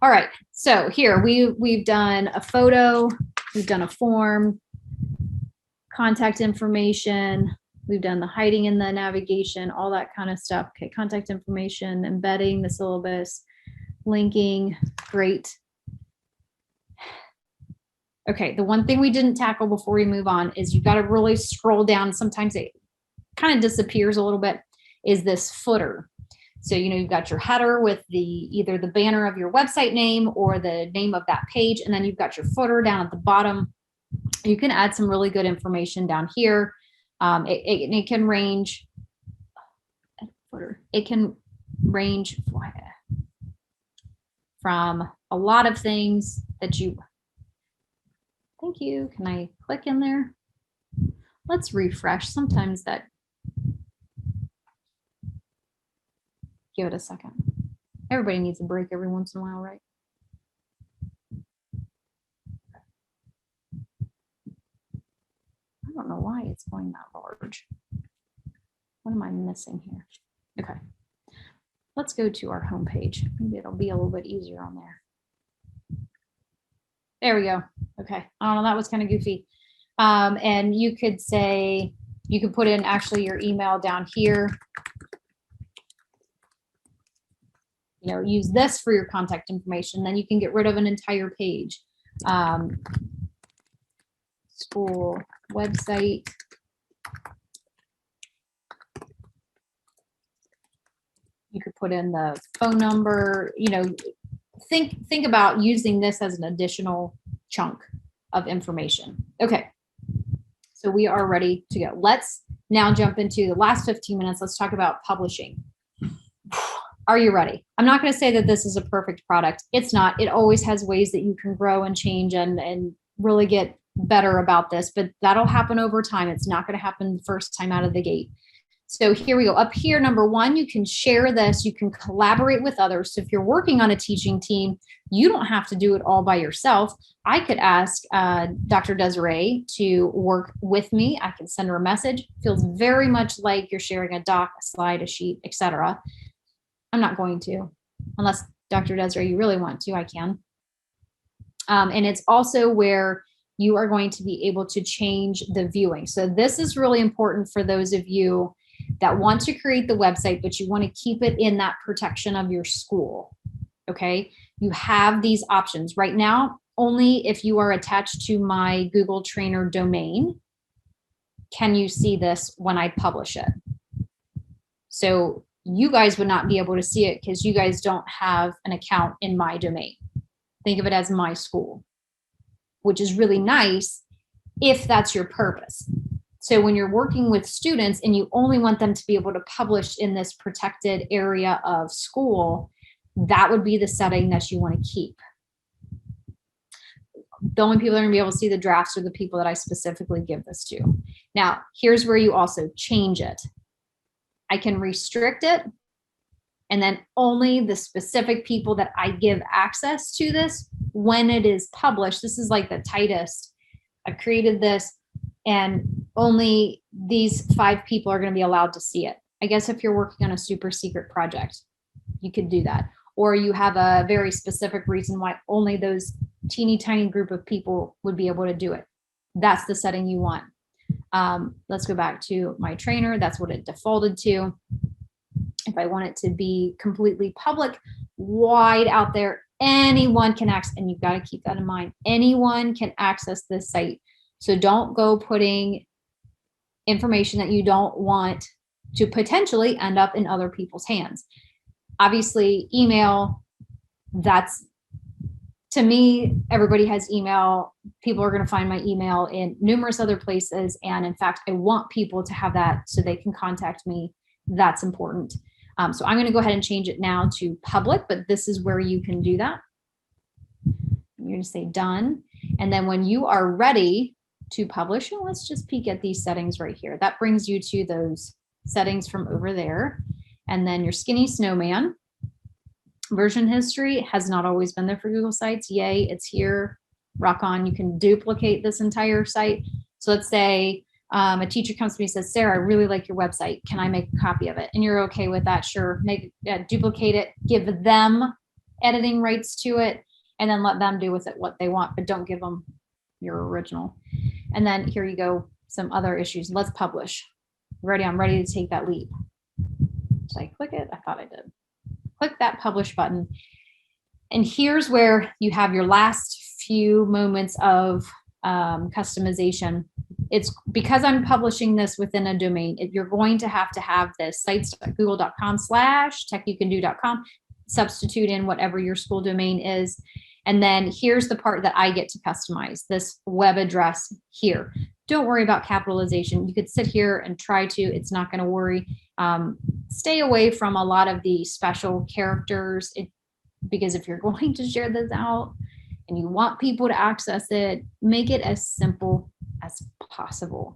All right, so here we've done a photo, we've done a form, contact information, we've done the hiding in the navigation, all that kind of stuff. Okay, contact information, embedding the syllabus, linking, great. Okay, the one thing we didn't tackle before we move on is you've got to really scroll down. Sometimes it kind of disappears a little bit, is this footer. So, you've got your header with either the banner of your website name or the name of that page, and then you've got your footer down at the bottom. You can add some really good information down here. It can range. It can range from a lot of things that you. Thank you. Can I click in there? Let's refresh. Sometimes that. Give it a second. Everybody needs a break every once in a while, right? I don't know why it's going that large. What am I missing here? Okay. Let's go to our home page. Maybe it'll be a little bit easier on there. There we go. Okay. I don't know. That was kind of goofy. And you could say, you could put in actually your email down here. Use this for your contact information. Then you can get rid of an entire page. School website. You could put in the phone number. Think about using this as an additional chunk of information. Okay, so we are ready to go. Let's now jump into the last 15 minutes. Let's talk about publishing. Are you ready? I'm not going to say that this is a perfect product. It's not. It always has ways that you can grow and change and really get better about this, but that'll happen over time. It's not going to happen the first time out of the gate. So here we go. Up here, number one, you can share this. You can collaborate with others. So if you're working on a teaching team, you don't have to do it all by yourself. I could ask Dr. Desiree to work with me. I can send her a message. Feels very much like you're sharing a doc, a slide, a sheet, etc. I'm not going to, unless Dr. Desiree, you really want to, I can. And it's also where you are going to be able to change the viewing. So this is really important for those of you that want to create the website, but you want to keep it in that protection of your school. Okay, you have these options right now. Only if you are attached to my Google Trainer domain can you see this when I publish it. So you guys would not be able to see it because you guys don't have an account in my domain. Think of it as my school, which is really nice if that's your purpose. So when you're working with students and you only want them to be able to publish in this protected area of school, that would be the setting that you want to keep. The only people that are going to be able to see the drafts are the people that I specifically give this to. Now, here's where you also change it. I can restrict it, and then only the specific people that I give access to this when it is published. This is like the tightest. I created this, and only these 5 people are going to be allowed to see it. I guess if you're working on a super secret project, you could do that. Or you have a very specific reason why only those teeny tiny group of people would be able to do it. That's the setting you want. Let's go back to my trainer. That's what it defaulted to. If I want it to be completely public, wide out there, anyone can access, and you've got to keep that in mind. Anyone can access this site. So don't go putting information that you don't want to potentially end up in other people's hands. Obviously, email, that's, to me, everybody has email. People are going to find my email in numerous other places. And in fact, I want people to have that so they can contact me. That's important. So I'm going to go ahead and change it now to public, but this is where you can do that. You're going to say done. And then when you are ready to publish, and let's just peek at these settings right here. That brings you to those settings from over there. And then your skinny snowman. Version history has not always been there for Google Sites. Yay, it's here. Rock on. You can duplicate this entire site. So let's say a teacher comes to me and says, Sarah, I really like your website. Can I make a copy of it? And you're okay with that? Sure. Duplicate it, give them editing rights to it, and then let them do with it what they want, but don't give them your original. And then here you go, some other issues. Let's publish. Ready? I'm ready to take that leap. Did I click it? I thought I did. Click that publish button. And here's where you have your last few moments of customization. It's because I'm publishing this within a domain, you're going to have this sites.google.com/techyoucando.com, substitute in whatever your school domain is. And then here's the part that I get to customize, this web address here. Don't worry about capitalization. You could sit here and try to, it's not going to worry. Stay away from a lot of the special characters because if you're going to share this out and you want people to access it, make it as simple as possible.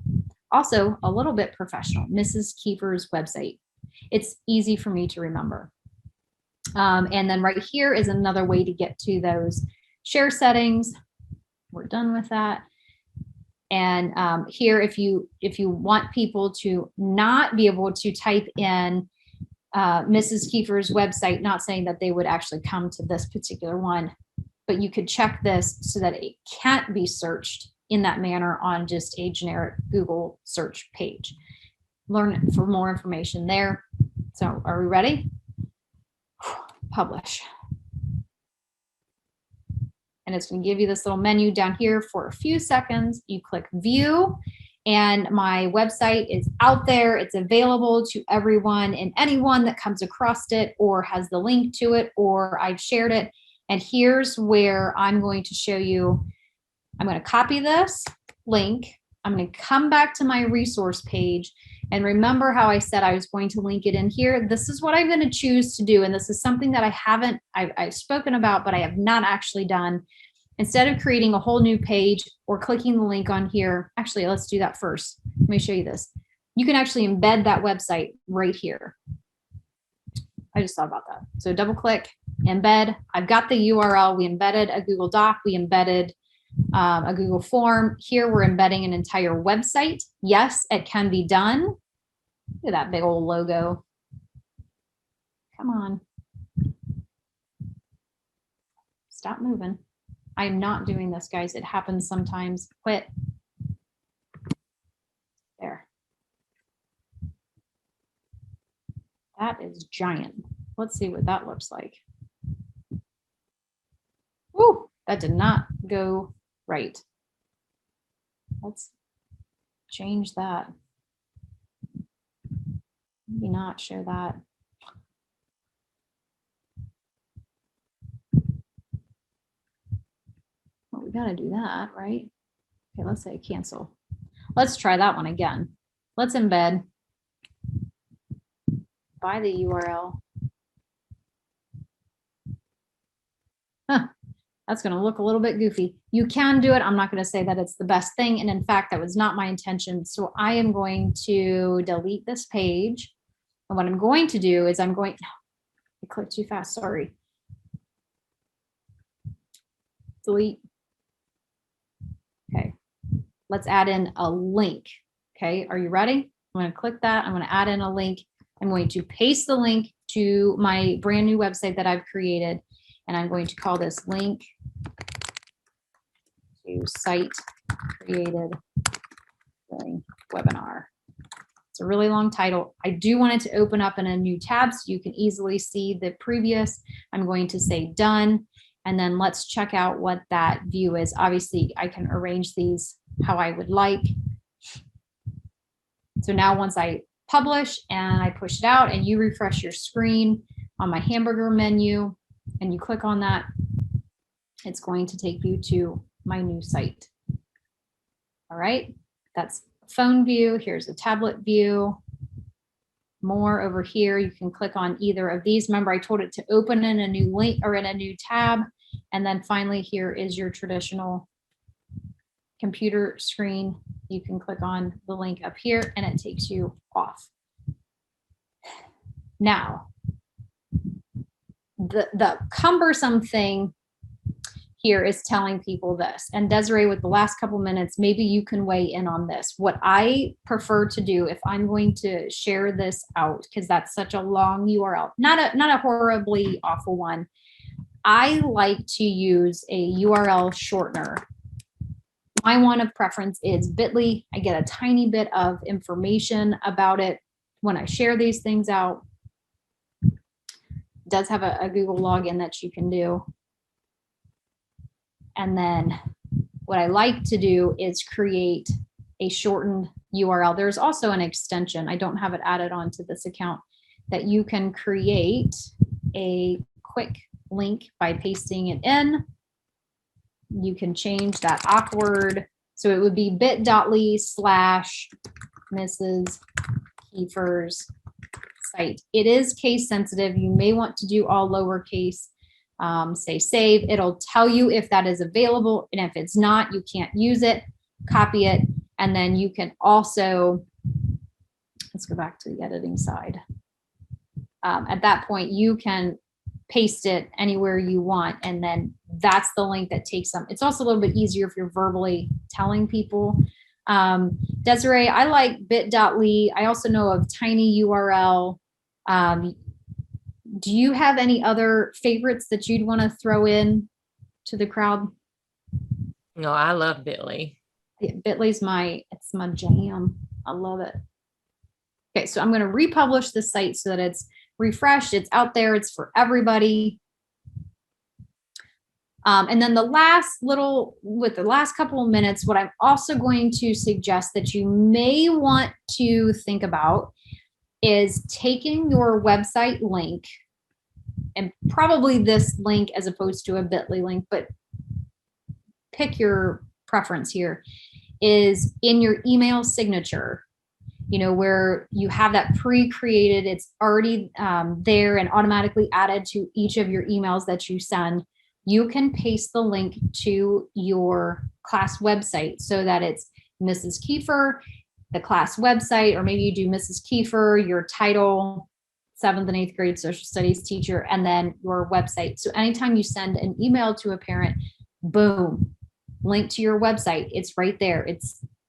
Also, a little bit professional. Mrs. Kiefer's website. It's easy for me to remember. And then right here is another way to get to those share settings. We're done with that. And here, if you want people to not be able to type in Mrs. Kiefer's website, not saying that they would actually come to this particular one, but you could check this so that it can't be searched in that manner on just a generic Google search page. Learn for more information there. So are we ready? Publish. And it's going to give you this little menu down here for a few seconds. You click view and my website is out there. It's available to everyone and anyone that comes across it or has the link to it or I've shared it. And here's where I'm going to show you I'm going to copy this link. I'm going to come back to my resource page. And remember how I said I was going to link it in here? This is what I'm going to choose to do. And this is something that I've spoken about, but I have not actually done. Instead of creating a whole new page or clicking the link on here, actually, let's do that first. Let me show you this. You can actually embed that website right here. I just thought about that. So double click, embed. I've got the URL. We embedded a Google Doc. We embedded a Google form. Here we're embedding an entire website. Yes, it can be done. Look at that big old logo. Come on. Stop moving. I am not doing this, guys. It happens sometimes. Quit. There. That is giant. Let's see what that looks like. Ooh, that did not go right. Let's change that. Maybe not show that. Well, we got to do that, right? Okay, let's say cancel. Let's try that one again. Let's embed by the URL. Huh, that's going to look a little bit goofy. You can do it. I'm not going to say that it's the best thing. And in fact, that was not my intention. So I am going to delete this page. And what I'm going to do is I clicked too fast. Sorry. Delete. Okay. Let's add in a link. Okay. Are you ready? I'm going to click that. I'm going to add in a link. I'm going to paste the link to my brand new website that I've created. And I'm going to call this link to site created during webinar. It's a really long title. I do want it to open up in a new tab so you can easily see the previous. I'm going to say done. And then let's check out what that view is. Obviously, I can arrange these how I would like. So now once I publish and I push it out and you refresh your screen on my hamburger menu and you click on that, it's going to take you to my new site. All right, that's phone view. Here's a tablet view. More over here, you can click on either of these. Remember, I told it to open in a new link or in a new tab. And then finally, here is your traditional computer screen. You can click on the link up here and it takes you off. Now, the cumbersome thing here is telling people this. And Desiree, with the last couple minutes, maybe you can weigh in on this. What I prefer to do if I'm going to share this out, because that's such a long URL, not a horribly awful one. I like to use a URL shortener. My one of preference is bit.ly. I get a tiny bit of information about it when I share these things out. It does have a Google login that you can do. And then what I like to do is create a shortened URL. There's also an extension. I don't have it added onto this account that you can create a quick link by pasting it in. You can change that awkward. So it would be bit.ly/Mrs. Kiefer's site. It is case sensitive. You may want to do all lowercase. Say save. It'll tell you if that is available. And if it's not, you can't use it. Copy it. And then you can also, let's go back to the editing side. At that point, you can paste it anywhere you want. And then that's the link that takes them. It's also a little bit easier if you're verbally telling people. Desiree, I like bit.ly. I also know of Tiny URL. Do you have any other favorites that you'd want to throw in to the crowd? No, I love Bit.ly. Yeah, Bit.ly's it's my jam. I love it. Okay, so I'm going to republish the site so that it's refreshed. It's out there. It's for everybody. And then with the last couple of minutes, what I'm also going to suggest that you may want to think about is taking your website link, and probably this link as opposed to a bit.ly link, but pick your preference here is in your email signature, where you have that pre-created, it's already there and automatically added to each of your emails that you send. You can paste the link to your class website so that it's Mrs. Kiefer, the class website, or maybe you do Mrs. Kiefer, your title, 7th and 8th grade social studies teacher, and then your website. So anytime you send an email to a parent, boom, link to your website. It's right there.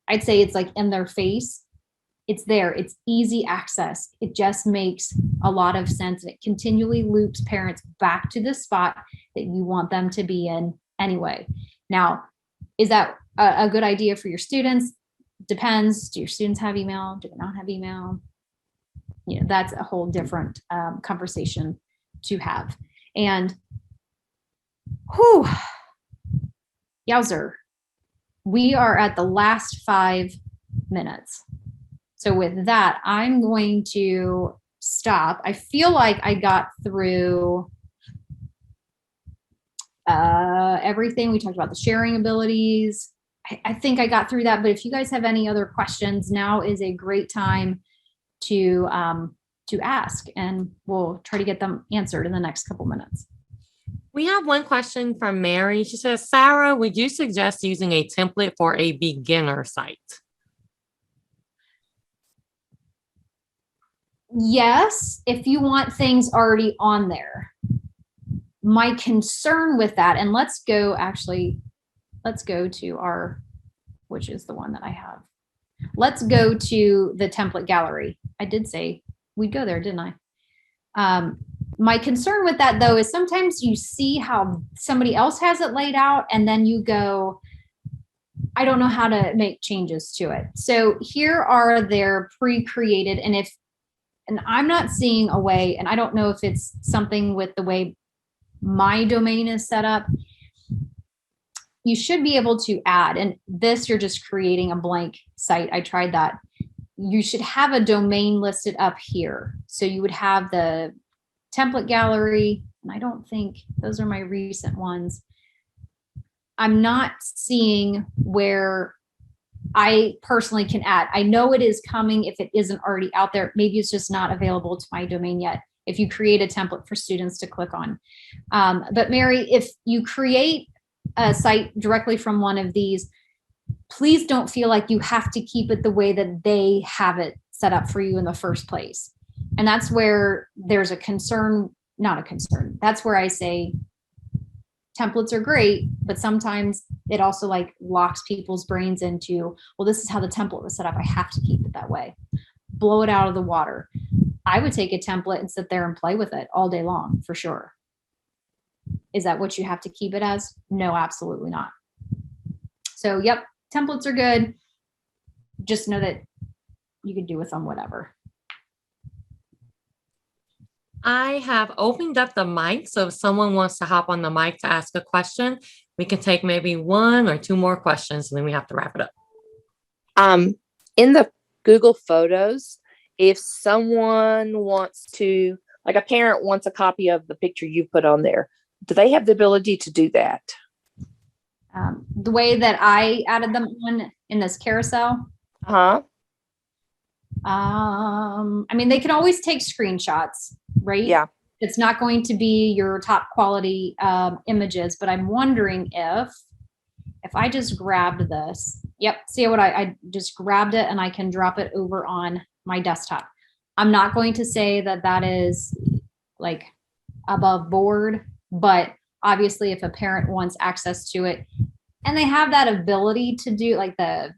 I'd say it's like in their face. It's there. It's easy access. It just makes a lot of sense. And it continually loops parents back to the spot that you want them to be in anyway. Now, is that a good idea for your students? Depends. Do your students have email? Do they not have email? That's a whole different conversation to have. And yowzer, we are at the last 5 minutes. So with that, I'm going to stop. I feel like I got through everything. We talked about the sharing abilities. I think I got through that, but if you guys have any other questions, now is a great time to ask, and we'll try to get them answered in the next couple minutes. We have one question from Mary. She says, Sarah, would you suggest using a template for a beginner site? Yes, if you want things already on there. My concern with that, and let's go to our, which is the one that I have. Let's go to the template gallery. I did say we'd go there, didn't I? My concern with that, though, is sometimes you see how somebody else has it laid out, and then you go, I don't know how to make changes to it. So here are their pre-created, and I'm not seeing a way, and I don't know if it's something with the way my domain is set up. You should be able to add, and this, you're just creating a blank site. I tried that. You should have a domain listed up here. So you would have the template gallery, and I don't think those are my recent ones. I'm not seeing where I personally can add. I know it is coming if it isn't already out there. Maybe it's just not available to my domain yet if you create a template for students to click on. But Mary, if you create a site directly from one of these, please don't feel like you have to keep it the way that they have it set up for you in the first place. And that's where there's a concern, not a concern. That's where I say templates are great, but sometimes it also like locks people's brains into, well, this is how the template was set up. I have to keep it that way. Blow it out of the water. I would take a template and sit there and play with it all day long, for sure. Is that what you have to keep it as? No, absolutely not. So, yep, templates are good. Just know that you can do with them whatever. I have opened up the mic, so if someone wants to hop on the mic to ask a question, we can take maybe 1 or 2 more questions, and then we have to wrap it up. In the Google Photos, if someone wants to, like a parent wants a copy of the picture you put on there, do they have the ability to do that? The way that I added them on in this carousel. Uh-huh. I mean, they can always take screenshots, right? Yeah. It's not going to be your top quality images, but I'm wondering if I just grabbed this. Yep. See what I just grabbed it and I can drop it over on my desktop. I'm not going to say that that is like above board, but obviously if a parent wants access to it and they have that ability to do like the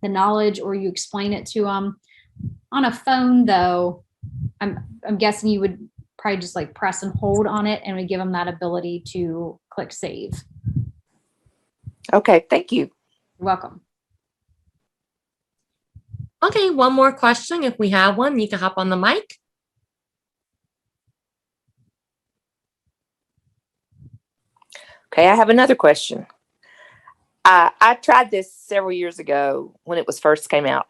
knowledge, or you explain it to them on a phone, though, I'm guessing you would probably just like press and hold on it and we give them that ability to click save. Okay, thank you. You're welcome. Okay, one more question. If we have one, you can hop on the mic. Okay, I have another question. I tried this several years ago when it was first came out.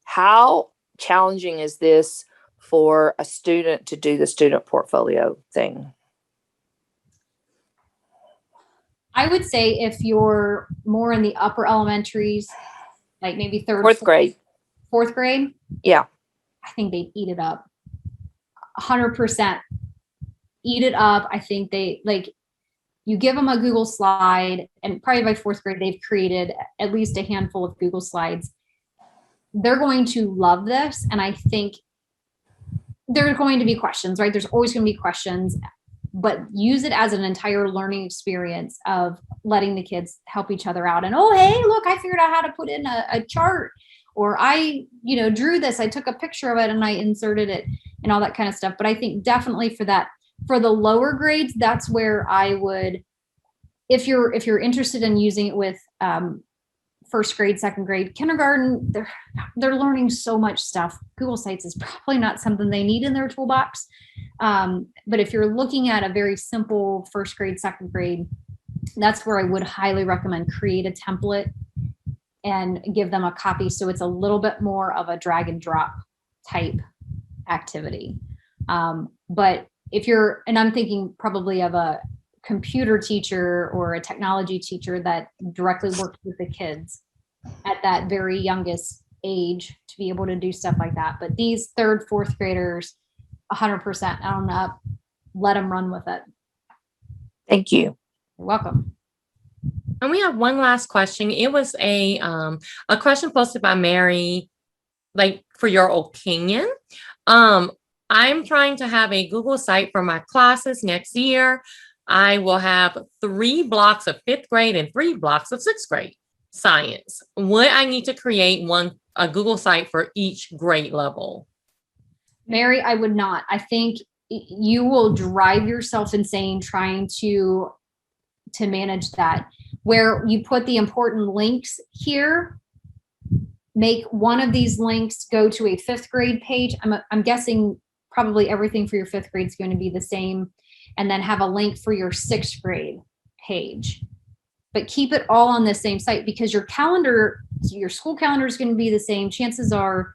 How challenging is this for a student to do the student portfolio thing? I would say if you're more in the upper elementaries, like maybe third, Fourth grade. fourth grade, Yeah. I think they'd eat it up. 100% eat it up. I think they like, you give them a Google slide, and probably by fourth grade, they've created at least a handful of Google slides. They're going to love this. And I think there are going to be questions, right? There's always going to be questions, but use it as an entire learning experience of letting the kids help each other out. And, oh, hey, look, I figured out how to put in a chart, or I, drew this, I took a picture of it and I inserted it and all that kind of stuff. But I think definitely for the lower grades, that's where I would, if you're interested in using it with first grade, second grade, kindergarten, they're learning so much stuff. Google Sites is probably not something they need in their toolbox. But if you're looking at a very simple first grade, second grade, that's where I would highly recommend create a template and give them a copy. So it's a little bit more of a drag and drop type activity. But if you're, and I'm thinking probably of a computer teacher or a technology teacher that directly works with the kids at that very youngest age to be able to do stuff like that. But these third, fourth graders, 100% on up, let them run with it. Thank you. You're welcome. And we have one last question. It was a question posted by Mary, like for your opinion. I'm trying to have a Google site for my classes next year. I will have 3 blocks of 5th grade and 3 blocks of 6th grade science. Would I need to create a Google site for each grade level? Mary, I would not. I think you will drive yourself insane trying to manage that. Where you put the important links here, make one of these links go to a 5th grade page. I'm guessing probably everything for your 5th grade is going to be the same, and then have a link for your 6th grade page. But keep it all on the same site, because your calendar, your school calendar is going to be the same. Chances are,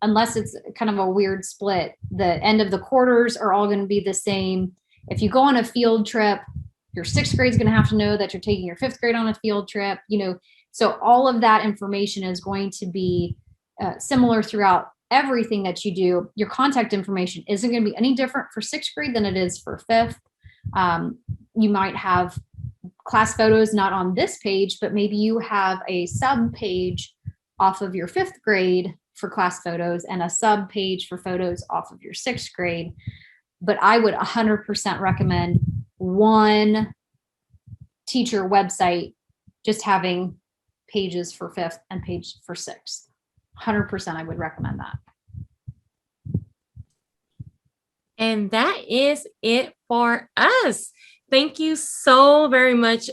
unless it's kind of a weird split, the end of the quarters are all going to be the same. If you go on a field trip, your 6th grade is going to have to know that you're taking your 5th grade on a field trip, so all of that information is going to be similar throughout everything that you do. Your contact information isn't going to be any different for 6th grade than it is for 5th. You might have class photos not on this page, but maybe you have a sub page off of your 5th grade for class photos and a sub page for photos off of your 6th grade. But I would 100% recommend one teacher website just having pages for 5th and page for 6th. 100% I would recommend that. And that is it for us. Thank you so very much.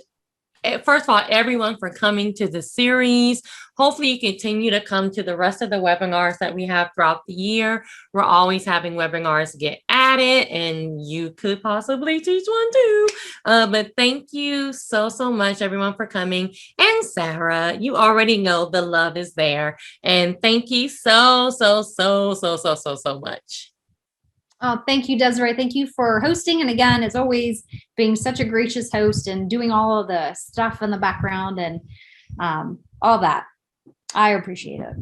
First of all, everyone, for coming to the series. Hopefully you continue to come to the rest of the webinars that we have throughout the year. We're always having webinars get added, and you could possibly teach one too. But thank you so much, everyone, for coming. And Sarah, you already know the love is there. And thank you so much. Oh, thank you, Desiree. Thank you for hosting. And again, as always, being such a gracious host and doing all of the stuff in the background and all that. I appreciate it.